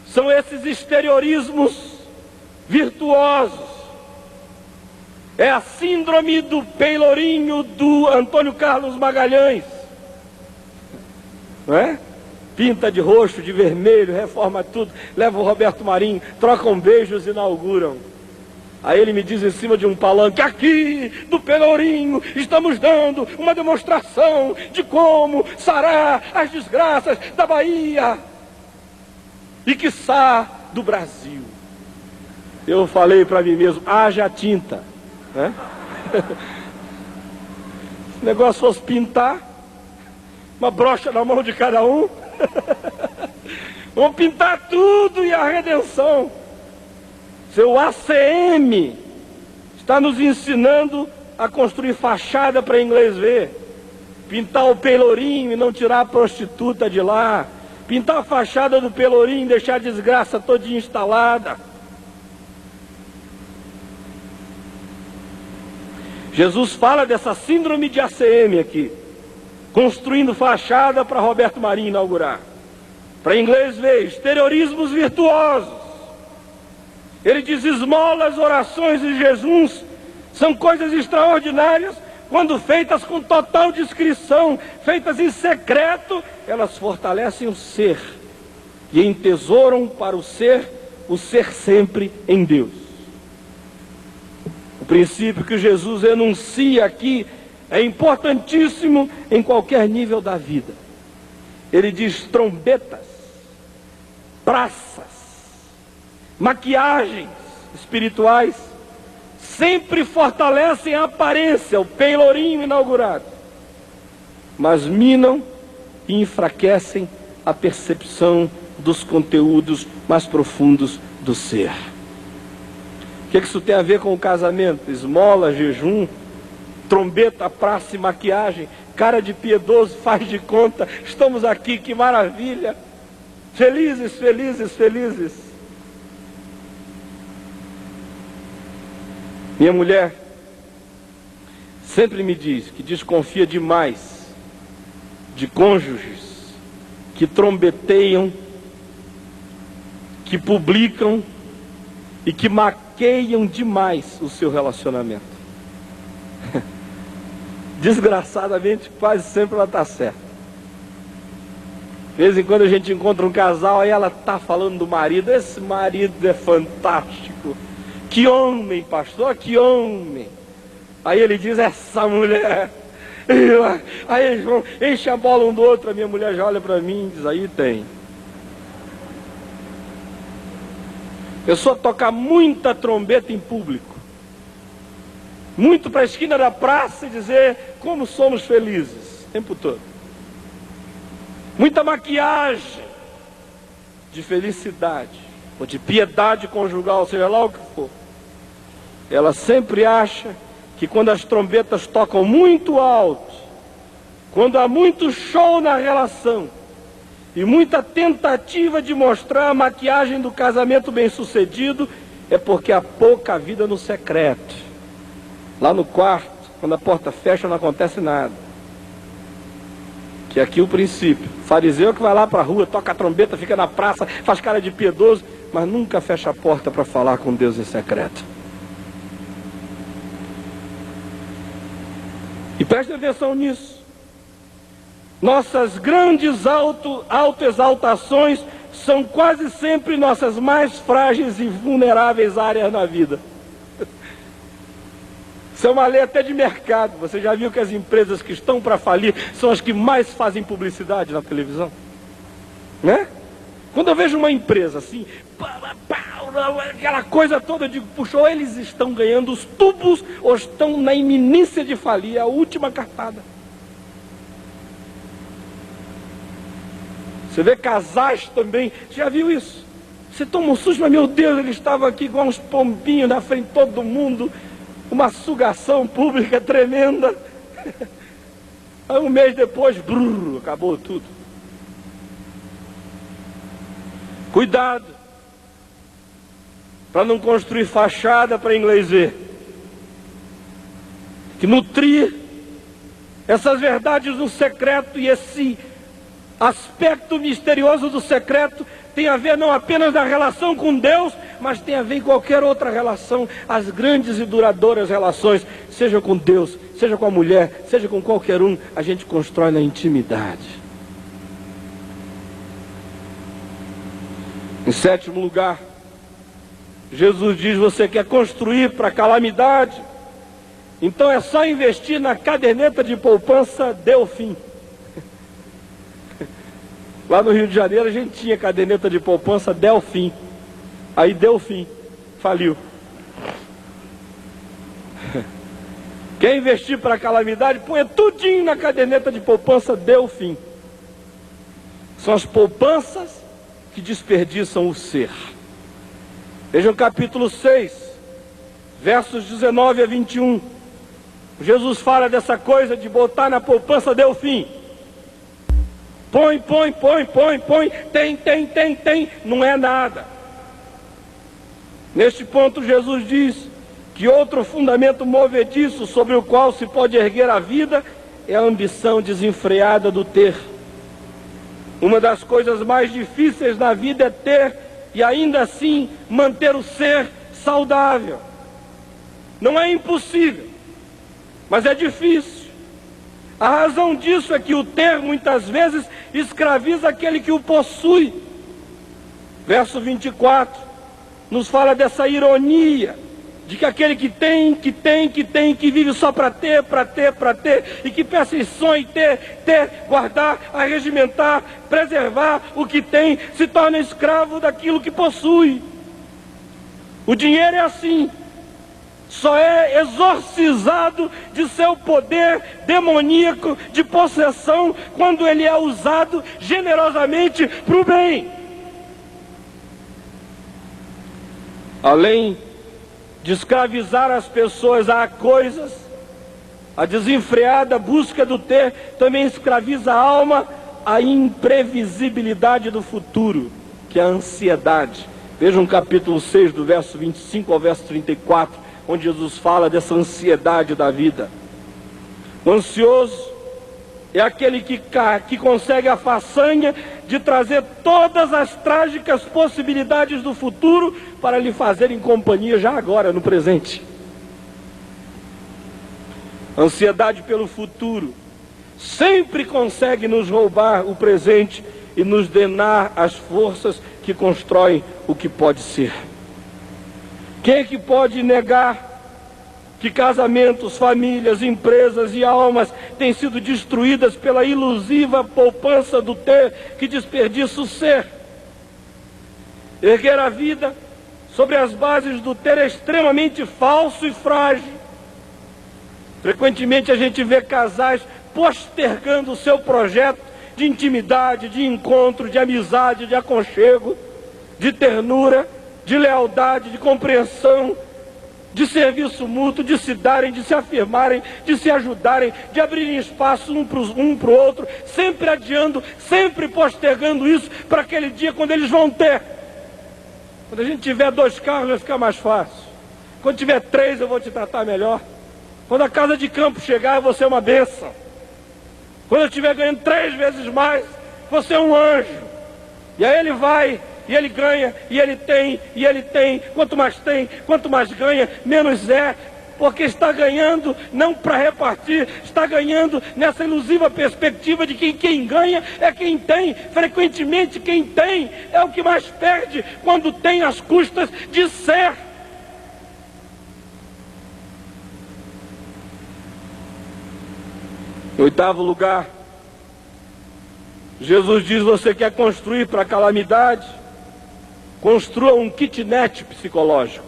São esses exteriorismos virtuosos. É a síndrome do peilorinho do Antônio Carlos Magalhães. Não é? Pinta de roxo, de vermelho, reforma tudo, leva o Roberto Marinho, trocam beijos e inauguram. Aí ele me diz em cima de um palanque: aqui do Pelourinho estamos dando uma demonstração de como sarar as desgraças da Bahia e quiçá do Brasil. Eu falei para mim mesmo: haja tinta, né? Se o negócio fosse pintar, uma brocha na mão de cada um, vamos pintar tudo e a redenção. Seu ACM está nos ensinando a construir fachada para inglês ver, pintar o Pelourinho e não tirar a prostituta de lá, pintar a fachada do Pelourinho e deixar a desgraça todinha instalada. Jesus fala dessa síndrome de ACM aqui, construindo fachada para Roberto Marinho inaugurar, para inglês ver, exteriorismos virtuosos. Ele diz: esmolas, orações e jejuns são coisas extraordinárias quando feitas com total discrição, feitas em secreto, elas fortalecem o ser e entesouram para o ser sempre em Deus. O princípio que Jesus enuncia aqui é importantíssimo em qualquer nível da vida. Ele diz: trombetas, praças, maquiagens espirituais sempre fortalecem a aparência, o peilourinho inaugurado, mas minam e enfraquecem a percepção dos conteúdos mais profundos do ser. O que isso tem a ver com o casamento? Esmola, jejum, trombeta, praça e maquiagem, cara de piedoso, faz de conta, estamos aqui, que maravilha, felizes, felizes, felizes. Minha mulher sempre me diz que desconfia demais de cônjuges que trombeteiam, que publicam e que maqueiam demais o seu relacionamento. Desgraçadamente, quase sempre ela está certa. De vez em quando a gente encontra um casal, aí ela está falando do marido: esse marido é fantástico. Que homem, pastor, que homem. Aí ele diz: essa mulher. Aí eles vão, enchem a bola um do outro. A minha mulher já olha para mim e diz: aí tem. Pessoa tocar muita trombeta em público, muito para a esquina da praça e dizer como somos felizes o tempo todo. Muita maquiagem de felicidade ou de piedade conjugal, seja lá o que for. Ela sempre acha que quando as trombetas tocam muito alto, quando há muito show na relação e muita tentativa de mostrar a maquiagem do casamento bem-sucedido, é porque há pouca vida no secreto. Lá no quarto, quando a porta fecha, não acontece nada. que é aqui o princípio. O fariseu que vai lá para a rua, toca a trombeta, fica na praça, faz cara de piedoso, mas nunca fecha a porta para falar com Deus em secreto. E preste atenção nisso. Nossas grandes autoexaltações são quase sempre nossas mais frágeis e vulneráveis áreas na vida. Isso é uma lei até de mercado. Você já viu que as empresas que estão para falir são as que mais fazem publicidade na televisão? Né? Quando eu vejo uma empresa assim, aquela coisa toda, eu digo, puxa, ou eles estão ganhando os tubos ou estão na iminência de falir, é a última cartada. Você vê casais também, já viu isso? Você toma um susto, mas meu Deus, ele estava aqui igual uns pombinhos na frente de todo mundo, uma sugação pública tremenda. Aí um mês depois, brrr, acabou tudo. Cuidado, para não construir fachada para inglês ver. Que nutrir essas verdades no secreto, e esse aspecto misterioso do secreto tem a ver não apenas na relação com Deus, mas tem a ver em qualquer outra relação. As grandes e duradouras relações, seja com Deus, seja com a mulher, seja com qualquer um, a gente constrói na intimidade. Em sétimo lugar, Jesus diz: você quer construir para a calamidade? Então é só investir na caderneta de poupança Delfim. Lá no Rio de Janeiro a gente tinha caderneta de poupança Delfim. Aí Delfim faliu. Quer investir para a calamidade? Põe tudinho na caderneta de poupança Delfim. São as poupanças que desperdiçam o ser. Vejam o capítulo 6, versos 19 a 21. Jesus fala dessa coisa de botar na poupança Delfim. Põe, tem, não é nada. Neste ponto Jesus diz que outro fundamento movediço sobre o qual se pode erguer a vida é a ambição desenfreada do ter. Uma das coisas mais difíceis na vida é ter e ainda assim manter o ser saudável. Não é impossível, mas é difícil. A razão disso é que o ter muitas vezes escraviza aquele que o possui. Verso 24 nos fala dessa ironia de que aquele que vive só para ter, e que pensa em sonho, ter, guardar, arregimentar, preservar o que tem, se torna escravo daquilo que possui. O dinheiro é assim, só é exorcizado de seu poder demoníaco de possessão quando ele é usado generosamente para o bem. Além de escravizar as pessoas a coisas, a desenfreada busca do ter também escraviza a alma à imprevisibilidade do futuro, que é a ansiedade. Vejam o capítulo 6, do verso 25 ao verso 34, onde Jesus fala dessa ansiedade da vida. O ansioso é aquele que consegue a façanha de trazer todas as trágicas possibilidades do futuro para lhe fazerem companhia já agora, no presente. Ansiedade pelo futuro sempre consegue nos roubar o presente e nos drenar as forças que constroem o que pode ser. Quem é que pode negar que casamentos, famílias, empresas e almas têm sido destruídas pela ilusiva poupança do ter que desperdiça o ser? Erguer a vida sobre as bases do ter é extremamente falso e frágil. Frequentemente a gente vê casais postergando o seu projeto de intimidade, de encontro, de amizade, de aconchego, de ternura, de lealdade, de compreensão, de serviço mútuo, de se darem, de se afirmarem, de se ajudarem, de abrirem espaço um para o outro, sempre adiando, sempre postergando isso para aquele dia quando eles vão ter. Quando a gente tiver 2 carros vai ficar mais fácil. Quando tiver 3 eu vou te tratar melhor. Quando a casa de campo chegar eu vou ser uma bênção. Quando eu estiver ganhando 3 vezes mais, você é um anjo. E aí ele vai, e ele ganha, e ele tem, e ele tem. Quanto mais ganha, menos é. Porque está ganhando não para repartir, está ganhando nessa ilusiva perspectiva de que quem ganha é quem tem. Frequentemente quem tem é o que mais perde quando tem às custas de ser. Em 8º lugar, Jesus diz: você quer construir para a calamidade? Construa um kitnet psicológico.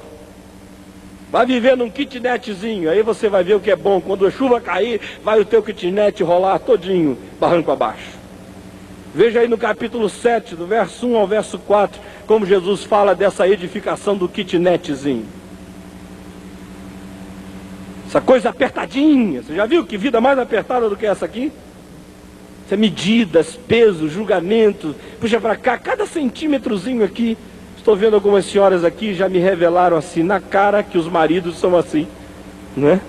Vai viver num kitnetzinho, aí você vai ver o que é bom. Quando a chuva cair, vai o teu kitnet rolar todinho, barranco abaixo. Veja aí no capítulo 7, do verso 1 ao verso 4, como Jesus fala dessa edificação do kitnetzinho. Essa coisa apertadinha. Você já viu que vida mais apertada do que essa aqui? Isso é medidas, pesos, julgamento. Puxa para cá, cada centímetrozinho aqui. Estou vendo algumas senhoras aqui, já me revelaram assim na cara que os maridos são assim, não é?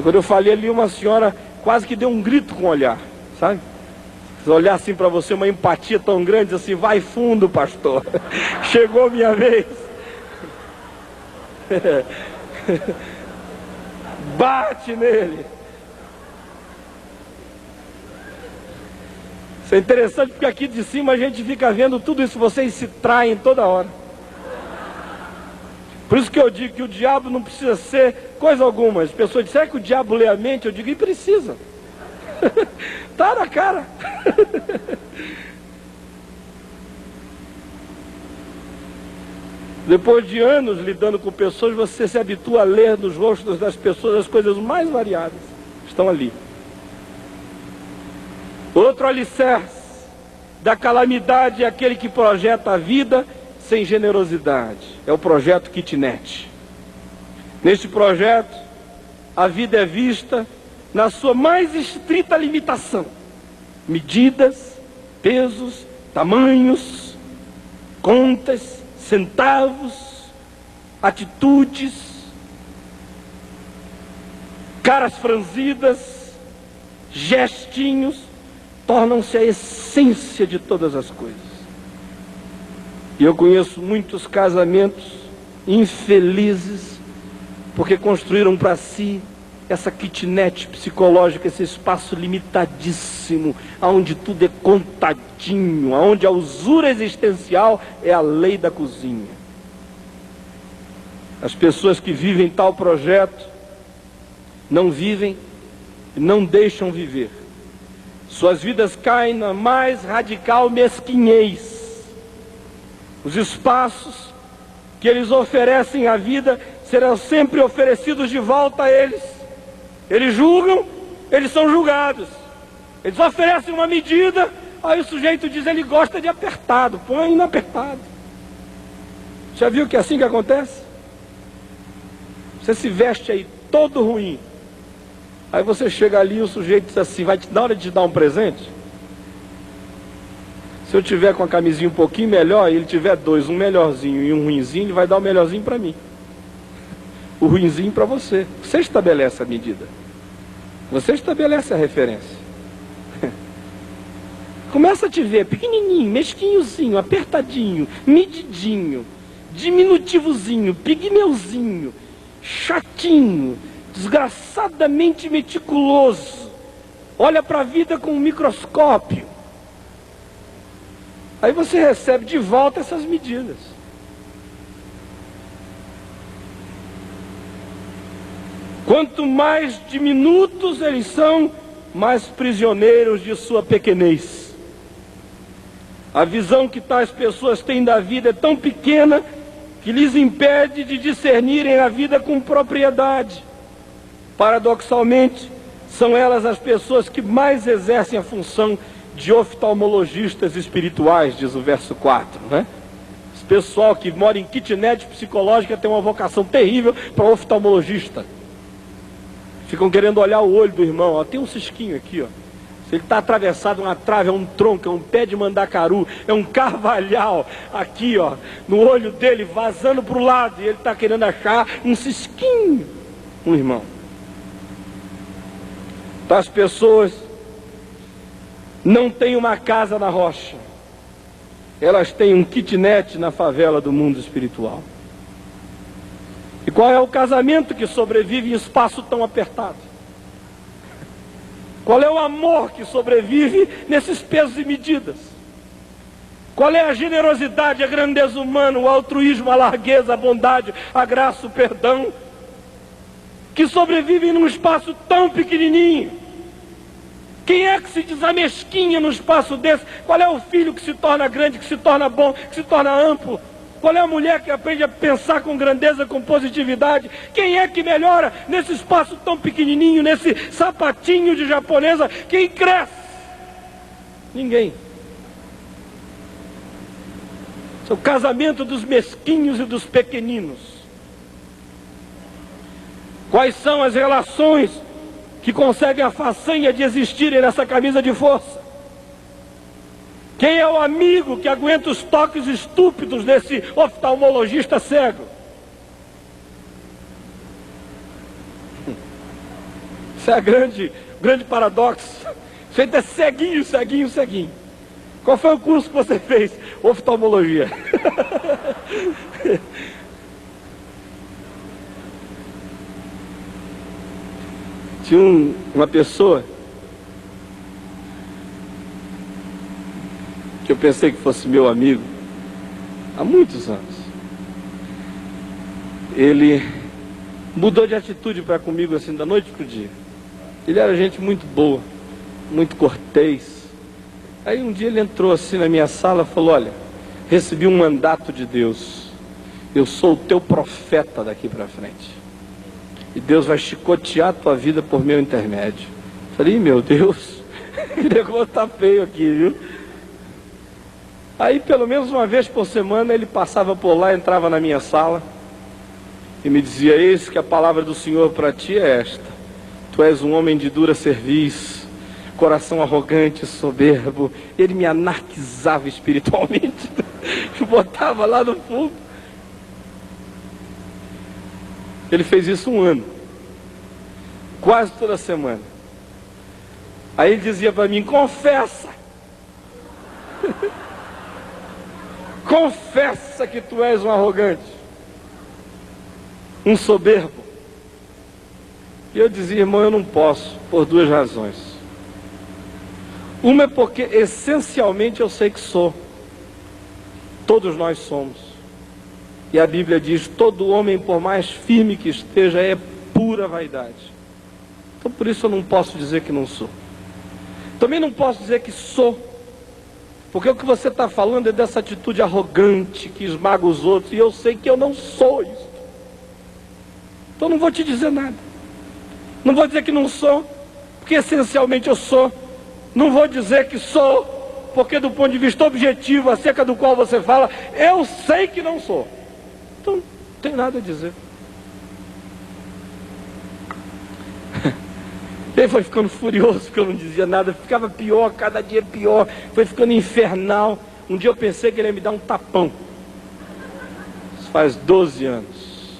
Quando eu falei ali, uma senhora quase que deu um grito com o olhar, sabe? Se olhar assim para você, uma empatia tão grande, assim: vai fundo, pastor, chegou minha vez. Bate nele. Isso é interessante porque aqui de cima a gente fica vendo tudo isso, vocês se traem toda hora. Por isso que eu digo que o diabo não precisa ser coisa alguma. As pessoas dizem: será que o diabo lê a mente? Eu digo: e precisa. Tá na cara. Depois de anos lidando com pessoas, você se habitua a ler nos rostos das pessoas as coisas mais variadas. Estão ali. Outro alicerce da calamidade é aquele que projeta a vida sem generosidade. É o projeto kitnet. Neste projeto, a vida é vista na sua mais estrita limitação. Medidas, pesos, tamanhos, contas, centavos, atitudes, caras franzidas, gestinhos, tornam-se a essência de todas as coisas. E eu conheço muitos casamentos infelizes porque construíram para si essa kitnet psicológica, esse espaço limitadíssimo, onde tudo é contadinho, onde a usura existencial é a lei da cozinha. As pessoas que vivem tal projeto não vivem e não deixam viver. Suas vidas caem na mais radical mesquinhez. Os espaços que eles oferecem à vida serão sempre oferecidos de volta a eles. Eles julgam, eles são julgados. Eles oferecem uma medida, aí o sujeito diz: ele gosta de apertado, põe no apertado. Já viu que é assim que acontece? Você se veste aí todo ruim. Aí você chega ali e o sujeito diz assim: na hora de te dar um presente, se eu tiver com a camisinha um pouquinho melhor e ele tiver 2, um melhorzinho e um ruinzinho, ele vai dar o melhorzinho para mim, o ruinzinho para você. Você estabelece a medida, você estabelece a referência. Começa a te ver pequenininho, mesquinhozinho, apertadinho, medidinho, diminutivozinho, pigmeuzinho, chatinho, desgraçadamente meticuloso. Olha para a vida com um microscópio. Aí você recebe de volta essas medidas. Quanto mais diminutos eles são, mais prisioneiros de sua pequenez. A visão que tais pessoas têm da vida é tão pequena que lhes impede de discernirem a vida com propriedade. Paradoxalmente, são elas as pessoas que mais exercem a função de oftalmologistas espirituais, diz o verso 4, né? Esse pessoal que mora em kitnet psicológica tem uma vocação terrível para oftalmologista. Ficam querendo olhar o olho do irmão, ó, tem um cisquinho aqui, ó. Se ele está atravessado uma trave, é um tronco, é um pé de mandacaru, é um carvalhal aqui, ó, no olho dele, vazando para o lado, e ele está querendo achar um cisquinho, um irmão. As pessoas não têm uma casa na rocha, elas têm um kitnet na favela do mundo espiritual. E qual é o casamento que sobrevive em espaço tão apertado? Qual é o amor que sobrevive nesses pesos e medidas? Qual é a generosidade, a grandeza humana, o altruísmo, a largueza, a bondade, a graça, o perdão, que sobrevivem num espaço tão pequenininho? Quem é que se desamesquinha num espaço desse? Qual é o filho que se torna grande, que se torna bom, que se torna amplo? Qual é a mulher que aprende a pensar com grandeza, com positividade? Quem é que melhora nesse espaço tão pequenininho, nesse sapatinho de japonesa? Quem cresce? Ninguém. Esse é o casamento dos mesquinhos e dos pequeninos. Quais são as relações que conseguem a façanha de existirem nessa camisa de força? Quem é o amigo que aguenta os toques estúpidos desse oftalmologista cego? Isso é o grande paradoxo. Você é ceguinho, ceguinho, ceguinho. Qual foi o curso que você fez? Oftalmologia. Tinha uma pessoa que eu pensei que fosse meu amigo há muitos anos. Ele mudou de atitude para comigo assim da noite para o dia. Ele era gente muito boa, muito cortês. Aí um dia ele entrou assim na minha sala e falou: olha, recebi um mandato de Deus, eu sou o teu profeta daqui para frente, e Deus vai chicotear a tua vida por meu intermédio. Falei: meu Deus, que negócio tá feio aqui, viu? Aí pelo menos uma vez por semana ele passava por lá, entrava na minha sala e me dizia: eis que a palavra do Senhor para ti é esta: tu és um homem de dura cerviz, coração arrogante, soberbo. Ele me anarquizava espiritualmente, botava lá no fundo. Ele fez isso um ano, quase toda semana. Aí ele dizia para mim: confessa, confessa que tu és um arrogante, um soberbo. E eu dizia: irmão, eu não posso, por duas razões. Uma é porque essencialmente eu sei que sou. Todos nós somos. E a Bíblia diz: todo homem, por mais firme que esteja, é pura vaidade. Então por isso eu não posso dizer que não sou. Também não posso dizer que sou, porque o que você está falando é dessa atitude arrogante que esmaga os outros, e eu sei que eu não sou isso. Então não vou te dizer nada. Não vou dizer que não sou, porque essencialmente eu sou. Não vou dizer que sou, porque do ponto de vista objetivo, acerca do qual você fala, eu sei que não sou. Então não tem nada a dizer. Ele foi ficando furioso porque eu não dizia nada, ficava pior, cada dia pior, foi ficando infernal. Um dia eu pensei que ele ia me dar um tapão. Isso faz 12 anos.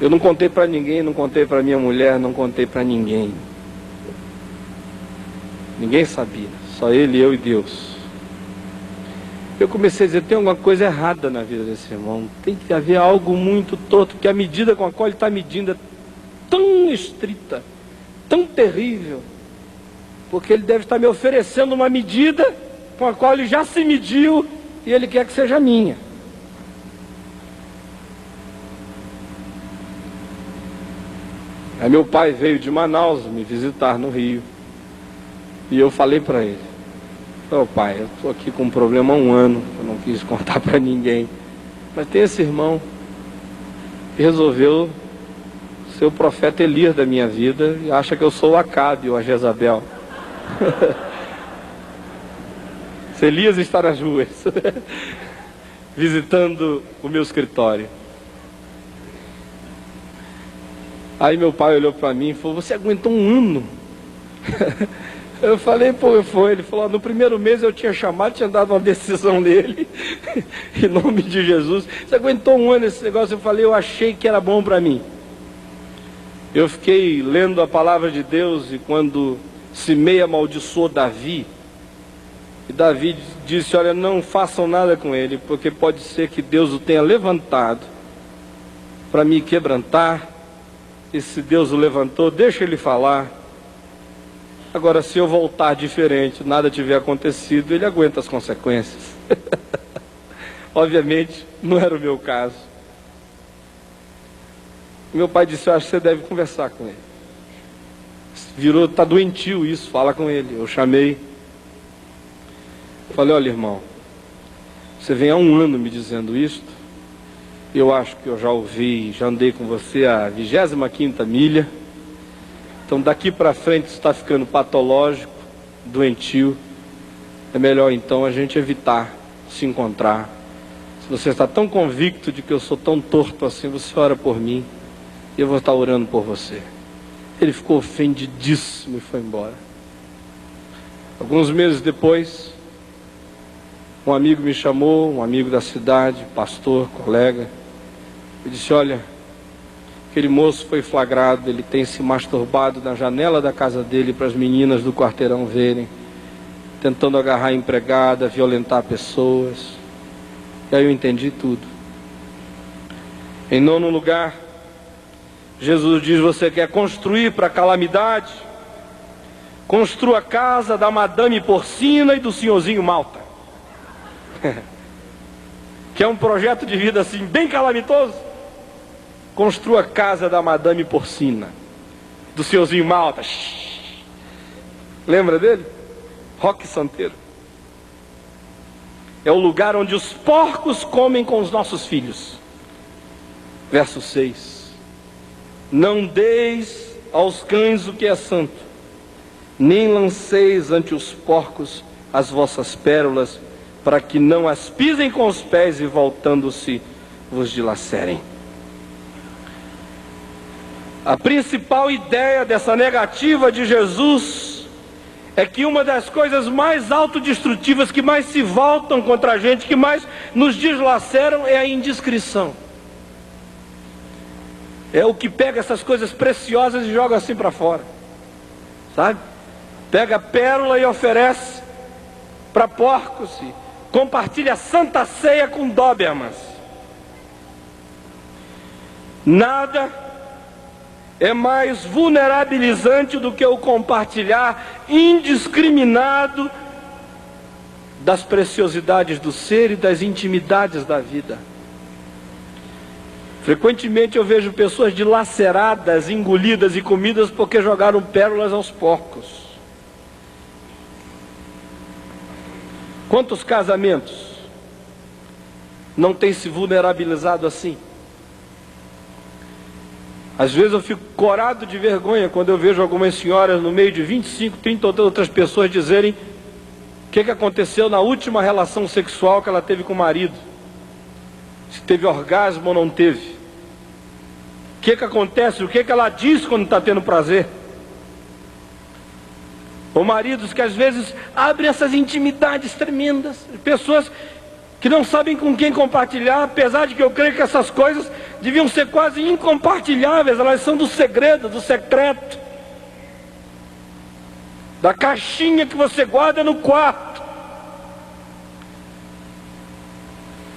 Eu não contei para ninguém, não contei para minha mulher, não contei para ninguém. Ninguém sabia, só ele, eu e Deus. Eu comecei a dizer: tem alguma coisa errada na vida desse irmão, tem que haver algo muito torto, porque a medida com a qual ele está medindo é tão estrita, tão terrível, porque ele deve estar me oferecendo uma medida com a qual ele já se mediu e ele quer que seja minha. Aí meu pai veio de Manaus me visitar no Rio, e eu falei para ele: ô pai, eu estou aqui com um problema há um ano, eu não quis contar para ninguém, mas tem esse irmão que resolveu ser o profeta Elias da minha vida e acha que eu sou o Acabe ou a Jezabel. Se Elias está nas ruas visitando o meu escritório. Aí meu pai olhou para mim e falou: você aguentou um ano? Eu falei: pô, foi. Ele falou: no primeiro mês eu tinha chamado, tinha dado uma decisão nele, em nome de Jesus. Você aguentou um ano esse negócio? Eu falei: eu achei que era bom para mim. Eu fiquei lendo a palavra de Deus e quando Simei amaldiçoou Davi, e Davi disse, olha, não façam nada com ele, porque pode ser que Deus o tenha levantado para me quebrantar, e se Deus o levantou, deixa ele falar. Agora, se eu voltar diferente, nada tiver acontecido, ele aguenta as consequências. Obviamente, não era o meu caso. Meu pai disse, eu acho que você deve conversar com ele. Virou, tá doentio isso, fala com ele. Eu chamei. Falei, olha irmão, você vem há 1 ano me dizendo isto. Eu acho que eu já ouvi, já andei com você a 25ª milha. Então daqui para frente está ficando patológico, doentio. É melhor então a gente evitar se encontrar. Se você está tão convicto de que eu sou tão torto assim, você ora por mim. E eu vou estar orando por você. Ele ficou ofendidíssimo e foi embora. Alguns meses depois, um amigo me chamou, um amigo da cidade, pastor, colega, e disse, olha, aquele moço foi flagrado, ele tem se masturbado na janela da casa dele para as meninas do quarteirão verem, tentando agarrar a empregada, violentar pessoas. E aí eu entendi tudo. Em 9º lugar, Jesus diz, você quer construir para a calamidade? Construa a casa da madame porcina e do senhorzinho malta. Que é um projeto de vida assim, bem calamitoso. Construa a casa da madame porcina, do senhorzinho malta. Lembra dele? Roque Santeiro. É o lugar onde os porcos comem com os nossos filhos. Verso 6. Não deis aos cães o que é santo, nem lanceis ante os porcos as vossas pérolas, para que não as pisem com os pés e voltando-se vos dilacerem. A principal ideia dessa negativa de Jesus é que uma das coisas mais autodestrutivas, que mais se voltam contra a gente, que mais nos dilaceram, é a indiscrição. É o que pega essas coisas preciosas e joga assim para fora, sabe? Pega a pérola e oferece para porcos, e compartilha a santa ceia com Dobermans. Nada é mais vulnerabilizante do que o compartilhar indiscriminado das preciosidades do ser e das intimidades da vida. Frequentemente eu vejo pessoas dilaceradas, engolidas e comidas porque jogaram pérolas aos porcos. Quantos casamentos não têm se vulnerabilizado assim? Às vezes eu fico corado de vergonha quando eu vejo algumas senhoras no meio de 25, 30 outras pessoas dizerem o que aconteceu na última relação sexual que ela teve com o marido. Se teve orgasmo ou não teve. O que acontece? O que ela diz quando está tendo prazer? Ou maridos que às vezes abrem essas intimidades tremendas. Pessoas que não sabem com quem compartilhar, apesar de que eu creio que essas coisas deviam ser quase incompartilháveis. Elas são do segredo, do secreto, da caixinha que você guarda no quarto.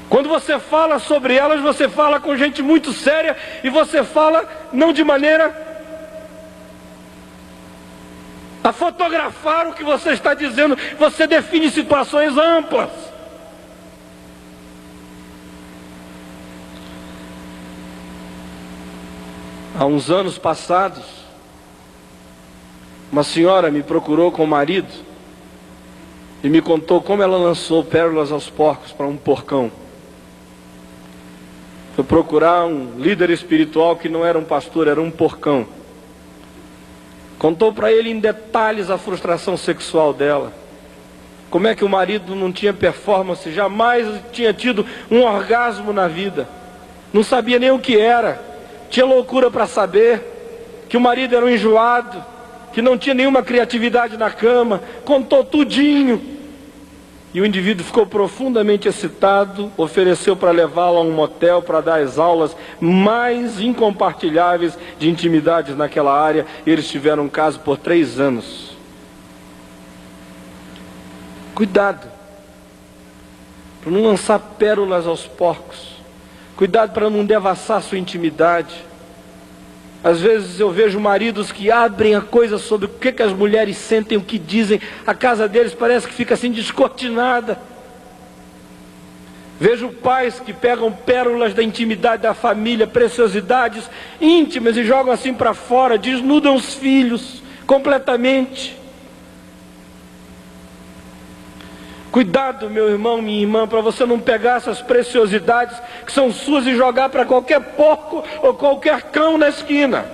Quando você fala sobre elas, você fala com gente muito séria, e você fala não de maneira a fotografar o que você está dizendo, você define situações amplas. Há uns anos passados, uma senhora me procurou com o marido e me contou como ela lançou pérolas aos porcos para um porcão. Foi procurar um líder espiritual que não era um pastor, era um porcão. Contou para ele em detalhes a frustração sexual dela. Como é que o marido não tinha performance, jamais tinha tido um orgasmo na vida. Não sabia nem o que era. Tinha loucura para saber que o marido era um enjoado, que não tinha nenhuma criatividade na cama. Contou tudinho. E o indivíduo ficou profundamente excitado, ofereceu para levá-lo a um motel para dar as aulas mais incompartilháveis de intimidades naquela área. E eles tiveram um caso por 3 anos. Cuidado para não lançar pérolas aos porcos. Cuidado para não devassar sua intimidade. Às vezes eu vejo maridos que abrem a coisa sobre o que as mulheres sentem, o que dizem. A casa deles parece que fica assim descortinada. Vejo pais que pegam pérolas da intimidade da família, preciosidades íntimas e jogam assim para fora, desnudam os filhos completamente. Cuidado, meu irmão, minha irmã, para você não pegar essas preciosidades que são suas e jogar para qualquer porco ou qualquer cão na esquina.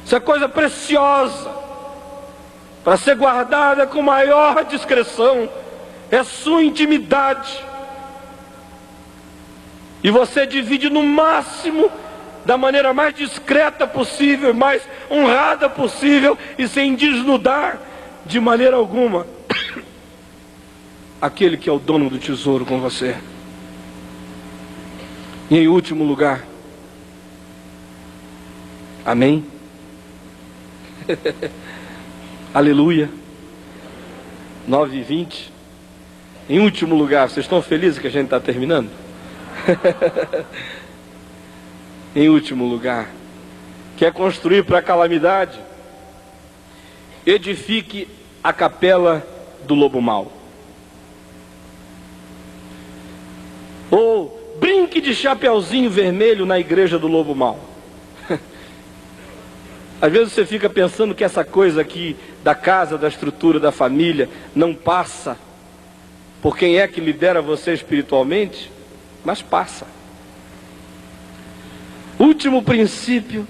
Isso é coisa preciosa, para ser guardada com maior discrição. É sua intimidade. E você divide no máximo, da maneira mais discreta possível, mais honrada possível e sem desnudar de maneira alguma aquele que é o dono do tesouro com você. E em último lugar, amém? Aleluia. 9h20. Em último lugar, vocês estão felizes que a gente está terminando? Em último lugar, quer construir para a calamidade? Edifique a capela do lobo mau. Ou brinque de chapeuzinho vermelho na igreja do lobo mau. Às vezes você fica pensando que essa coisa aqui da casa, da estrutura, da família, não passa por quem é que lidera você espiritualmente, mas passa. Último princípio,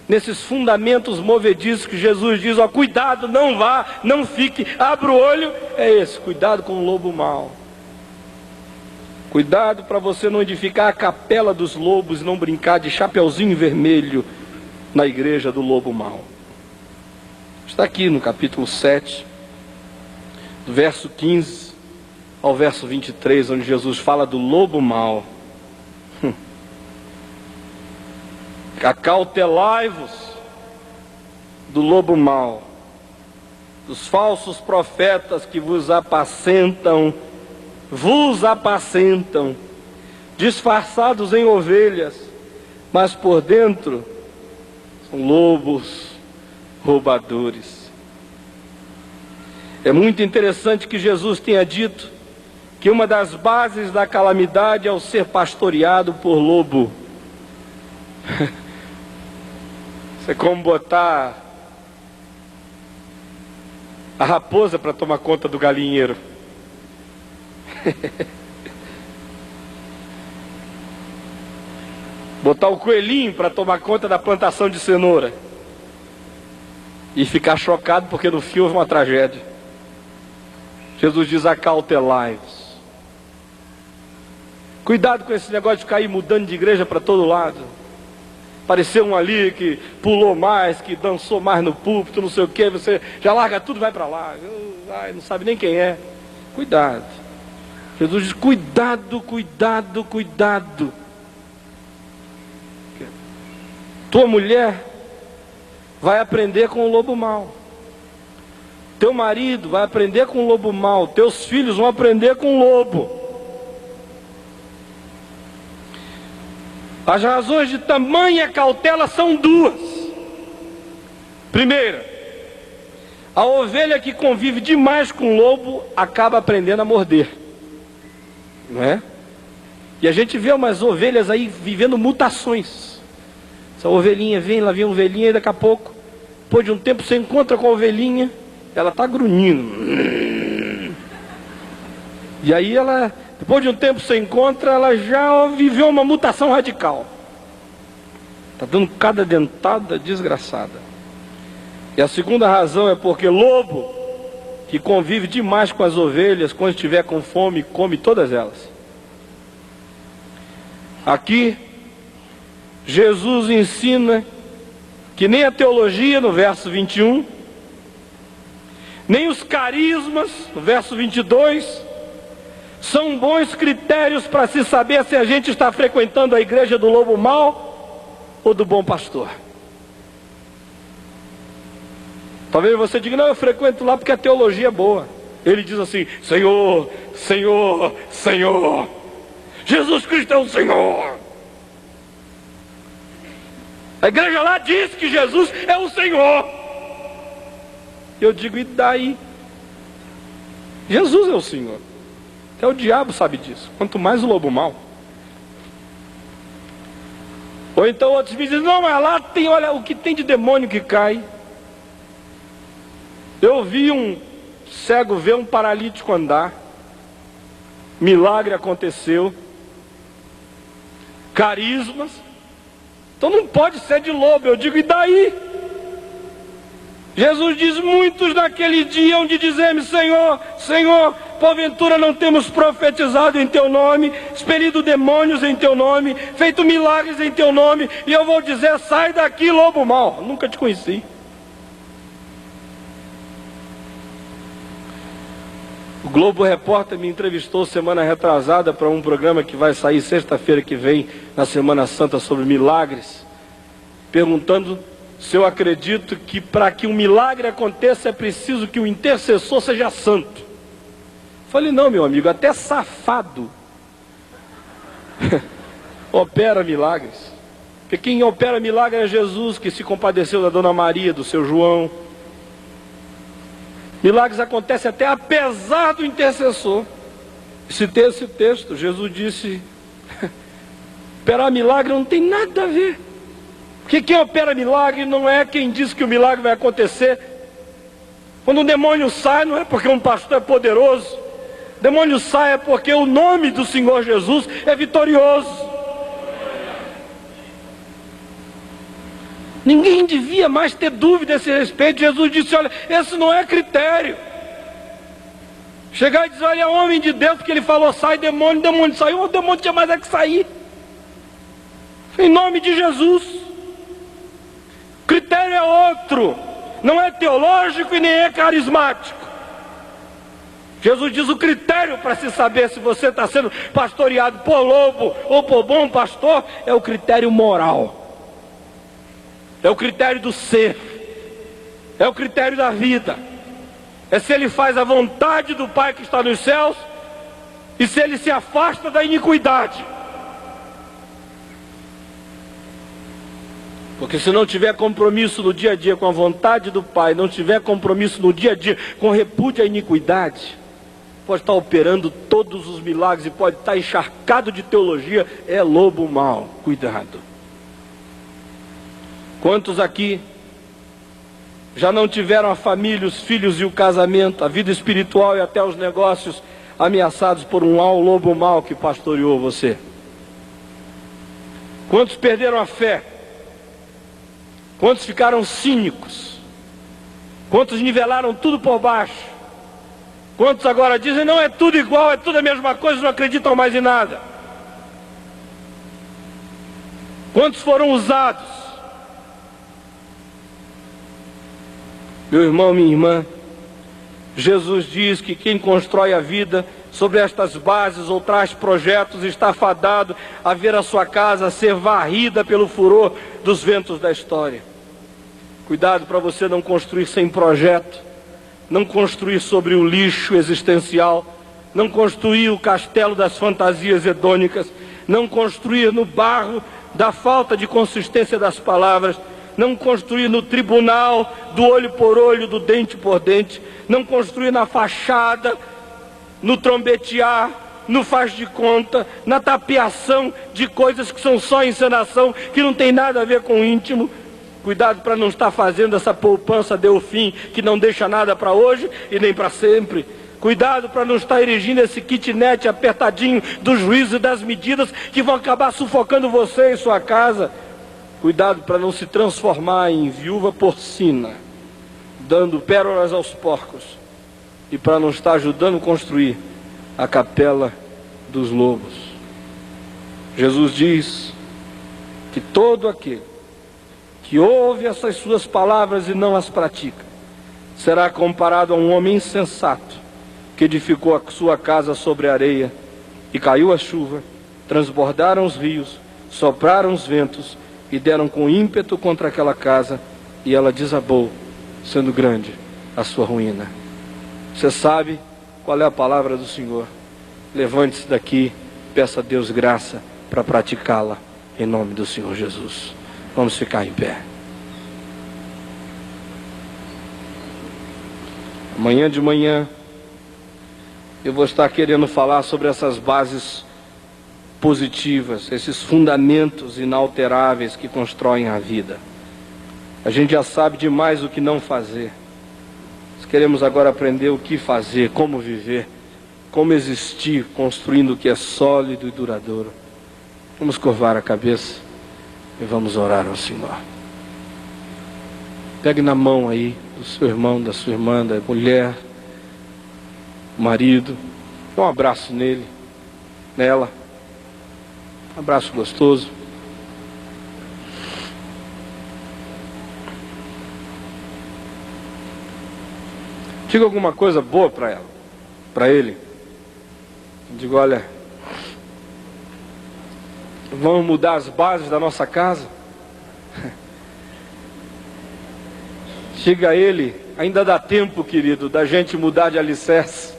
nesses fundamentos movediços que Jesus diz, ó, cuidado, não vá, não fique, abra o olho, é esse, cuidado com o lobo mau. Cuidado para você não edificar a capela dos lobos e não brincar de chapeuzinho vermelho na igreja do lobo mau. Está aqui no capítulo 7, do verso 15 ao verso 23, onde Jesus fala do lobo mau. Acautelai-vos do lobo mau, dos falsos profetas que vos apacentam, disfarçados em ovelhas, mas por dentro são lobos roubadores. É muito interessante que Jesus tenha dito que uma das bases da calamidade é o ser pastoreado por lobo. Isso é como botar a raposa para tomar conta do galinheiro. Botar o coelhinho para tomar conta da plantação de cenoura e ficar chocado porque no fim houve uma tragédia. Jesus diz: acautelai-vos. Cuidado com esse negócio de cair mudando de igreja para todo lado. Apareceu um ali que pulou mais, que dançou mais no púlpito, não sei o que, você já larga tudo e vai para lá. Não sabe nem quem é. Cuidado. Jesus diz: cuidado, cuidado, cuidado. Tua mulher vai aprender com o lobo mau. Teu marido vai aprender com o lobo mau. Teus filhos vão aprender com o lobo. As razões de tamanha cautela são duas. Primeira, a ovelha que convive demais com o lobo acaba aprendendo a morder. Não é? E a gente vê umas ovelhas aí vivendo mutações. Essa ovelhinha vem, lá vem a ovelhinha, e daqui a pouco, depois de um tempo, você encontra com a ovelhinha, ela está grunhindo. E aí ela, depois de um tempo você encontra, ela já viveu uma mutação radical. Está dando cada dentada desgraçada. E a segunda razão é porque lobo, que convive demais com as ovelhas, quando estiver com fome, come todas elas. Aqui, Jesus ensina que nem a teologia, no verso 21, nem os carismas, no verso 22, são bons critérios para se saber se a gente está frequentando a igreja do lobo mau ou do bom pastor. Talvez você diga, não, eu frequento lá porque a teologia é boa. Ele diz assim, Senhor, Senhor, Senhor, Jesus Cristo é o Senhor. A igreja lá diz que Jesus é o Senhor. Eu digo, e daí? Jesus é o Senhor. Até o diabo sabe disso, quanto mais o lobo mau. Ou então outros me dizem, não, mas lá tem, olha o que tem de demônio que cai. Eu vi um cego ver um paralítico andar, milagre aconteceu, carismas, então não pode ser de lobo. Eu digo, e daí? Jesus diz, muitos naquele dia hão de dizer-me, Senhor, Senhor, porventura não temos profetizado em teu nome, expelido demônios em teu nome, feito milagres em teu nome, e eu vou dizer, sai daqui, lobo mau, nunca te conheci. O Globo Repórter me entrevistou semana retrasada para um programa que vai sair sexta-feira que vem, na Semana Santa, sobre milagres, perguntando se eu acredito que para que um milagre aconteça é preciso que o intercessor seja santo. Falei, não, meu amigo, até safado opera milagres. Porque quem opera milagre é Jesus, que se compadeceu da Dona Maria, do seu João. Milagres acontecem até apesar do intercessor. Citei esse texto, Jesus disse, operar milagre não tem nada a ver. Porque quem opera milagre não é quem diz que o milagre vai acontecer. Quando um demônio sai, não é porque um pastor é poderoso. O demônio sai é porque o nome do Senhor Jesus é vitorioso. Ninguém devia mais ter dúvida a esse respeito. Jesus disse, olha, esse não é critério. Chegar e dizer, olha, homem de Deus, porque ele falou, sai demônio, demônio saiu, o demônio tinha mais é que sair. Em nome de Jesus. O critério é outro. Não é teológico e nem é carismático. Jesus diz, o critério para se saber se você está sendo pastoreado por lobo ou por bom pastor é o critério moral. É o critério do ser, é o critério da vida, é se ele faz a vontade do Pai que está nos céus e se ele se afasta da iniquidade. Porque se não tiver compromisso no dia a dia com a vontade do Pai, não tiver compromisso no dia a dia com repúdio à iniquidade, pode estar operando todos os milagres e pode estar encharcado de teologia, é lobo mau, cuidado. Quantos aqui já não tiveram a família, os filhos e o casamento, a vida espiritual e até os negócios ameaçados por um lobo mau que pastoreou você? Quantos perderam a fé? Quantos ficaram cínicos? Quantos nivelaram tudo por baixo? Quantos agora dizem, não, é tudo igual, é tudo a mesma coisa, não acreditam mais em nada? Quantos foram usados? Meu irmão, minha irmã, Jesus diz que quem constrói a vida sobre estas bases ou traz projetos está fadado a ver a sua casa ser varrida pelo furor dos ventos da história. Cuidado para você não construir sem projeto, não construir sobre o lixo existencial, não construir o castelo das fantasias hedônicas, não construir no barro da falta de consistência das palavras, não construir no tribunal do olho por olho, do dente por dente, não construir na fachada, no trombetear, no faz de conta, na tapeação de coisas que são só encenação, que não tem nada a ver com o íntimo. Cuidado para não estar fazendo essa poupança Delfim que não deixa nada para hoje e nem para sempre. Cuidado para não estar erigindo esse kitnet apertadinho dos juízos e das medidas que vão acabar sufocando você e sua casa. Cuidado para não se transformar em viúva porcina, dando pérolas aos porcos, e para não estar ajudando a construir a capela dos lobos. Jesus diz que todo aquele que ouve essas suas palavras e não as pratica, será comparado a um homem insensato que edificou a sua casa sobre a areia, e caiu a chuva, transbordaram os rios, sopraram os ventos e deram com ímpeto contra aquela casa, e ela desabou, sendo grande a sua ruína. Você sabe qual é a palavra do Senhor. Levante-se daqui, peça a Deus graça para praticá-la, em nome do Senhor Jesus. Vamos ficar em pé. Amanhã de manhã eu vou estar querendo falar sobre essas bases positivas, esses fundamentos inalteráveis que constroem a vida. A gente já sabe demais o que não fazer. Nós queremos agora aprender o que fazer, como viver, como existir, construindo o que é sólido e duradouro. Vamos curvar a cabeça e vamos orar ao Senhor. Pegue na mão aí do seu irmão, da sua irmã, da mulher, marido, dá um abraço nele, nela, um abraço gostoso. Diga alguma coisa boa para ela, para ele. Diga: olha, vamos mudar as bases da nossa casa. Diga a ele: ainda dá tempo, querido, da gente mudar de alicerce,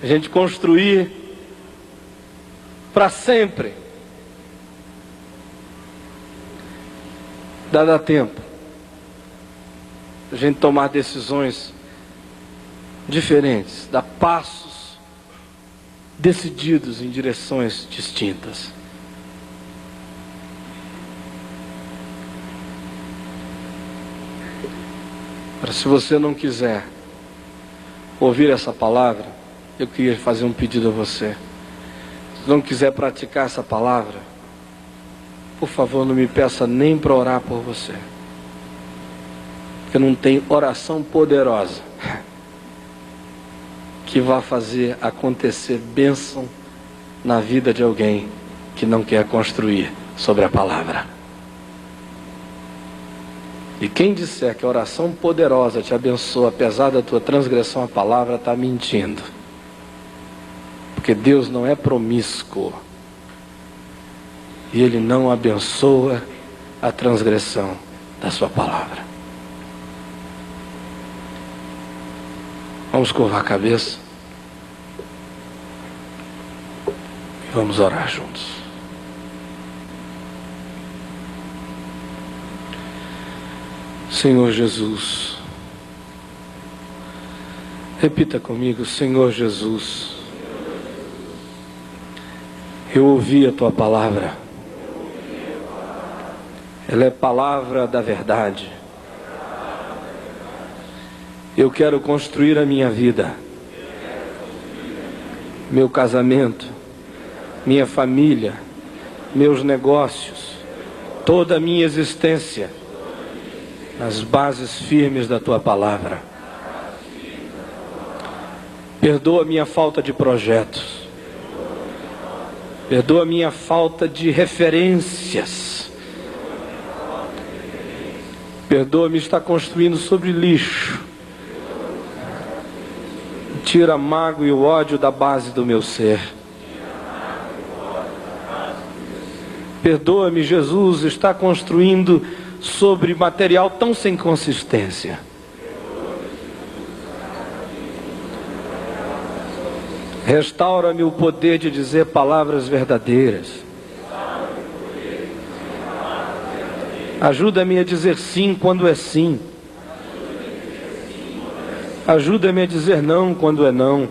a gente construir para sempre. Dá tempo a gente tomar decisões diferentes, dar passos decididos em direções distintas. Para, se você não quiser ouvir essa palavra, eu queria fazer um pedido a você. Se não quiser praticar essa palavra, por favor, não me peça nem para orar por você, porque não tem oração poderosa que vá fazer acontecer bênção na vida de alguém que não quer construir sobre a palavra. E quem disser que a oração poderosa te abençoa apesar da tua transgressão à palavra, está mentindo. Porque Deus não é promíscuo. E Ele não abençoa a transgressão da sua palavra. Vamos curvar a cabeça e vamos orar juntos. Senhor Jesus, repita comigo: Senhor Jesus, eu ouvi a tua palavra, ela é palavra da verdade. Eu quero construir a minha vida, meu casamento, minha família, meus negócios, toda a minha existência nas bases firmes da tua palavra. Perdoa minha falta de projetos, perdoa minha falta de referências, perdoa-me estar construindo sobre lixo. Tira a mágoa e o ódio da base do meu ser. Perdoa-me, Jesus, estar construindo sobre material tão sem consistência. Restaura-me o poder de dizer palavras verdadeiras. Ajuda-me a dizer sim quando é sim. Ajuda-me a dizer não quando é não.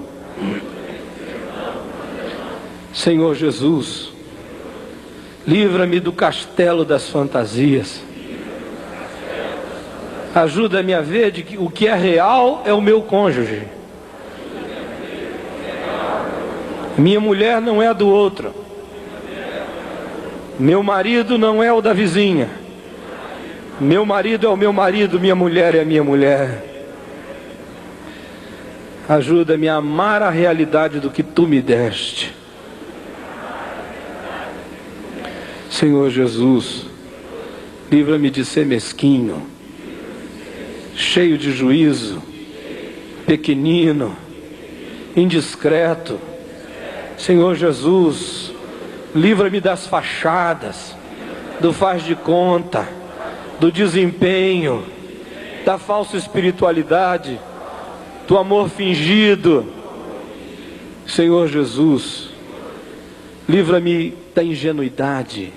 Senhor Jesus, livra-me do castelo das fantasias. Ajuda-me a ver de que o que é real é o meu cônjuge. Minha mulher não é a do outro. Meu marido não é o da vizinha. Meu marido é o meu marido, minha mulher é a minha mulher. Ajuda-me a amar a realidade do que tu me deste. Senhor Jesus, livra-me de ser mesquinho. cheio de juízo, pequenino, indiscreto. Senhor Jesus, livra-me das fachadas, do faz de conta, do desempenho, da falsa espiritualidade, do amor fingido. Senhor Jesus, livra-me da ingenuidade,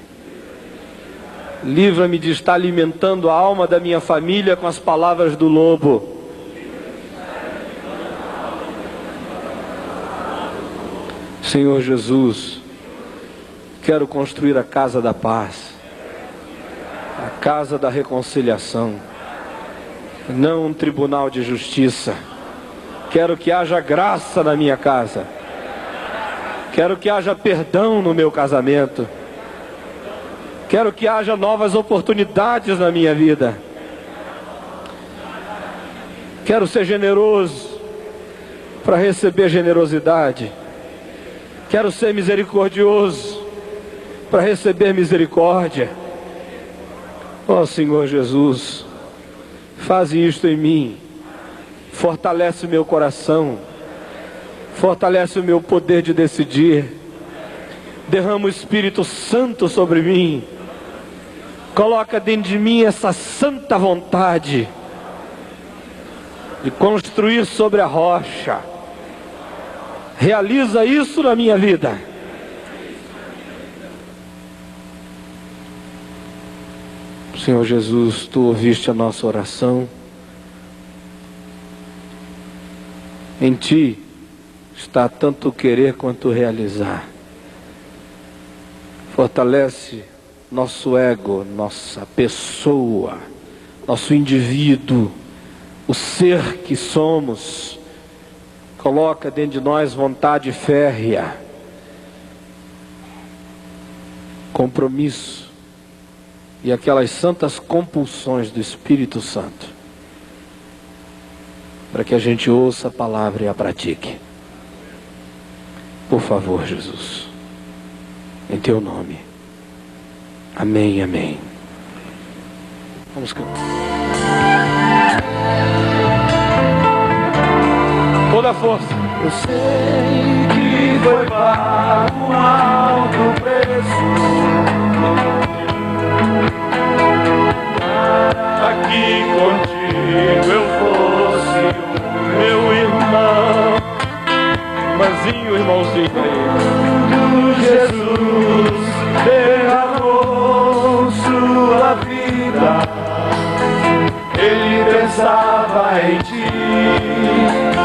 livra-me de estar alimentando a alma da minha família com as palavras do lobo. Senhor Jesus, quero construir a casa da paz, a casa da reconciliação, não um tribunal de justiça. Quero que haja graça na minha casa, quero que haja perdão no meu casamento, quero que haja novas oportunidades na minha vida. Quero ser generoso para receber generosidade. Quero ser misericordioso para receber misericórdia. Ó Senhor Jesus, faz isto em mim. Fortalece o meu coração, fortalece o meu poder de decidir. Derrama o Espírito Santo sobre mim. Coloca dentro de mim essa santa vontade de construir sobre a rocha. Realiza isso na minha vida. Senhor Jesus, Tu ouviste a nossa oração. Em Ti está tanto querer quanto realizar. Fortalece nosso ego, nossa pessoa, nosso indivíduo, o ser que somos. Coloca dentro de nós vontade férrea, compromisso e aquelas santas compulsões do Espírito Santo, para que a gente ouça a palavra e a pratique. Por favor, Jesus, em Teu nome. Amém, amém. Vamos cantar. Toda a força. Eu sei que foi pago um alto preço para que contigo eu fosse o meu irmão. Irmãozinho, Quando Jesus derramou sua vida, Ele pensava em ti.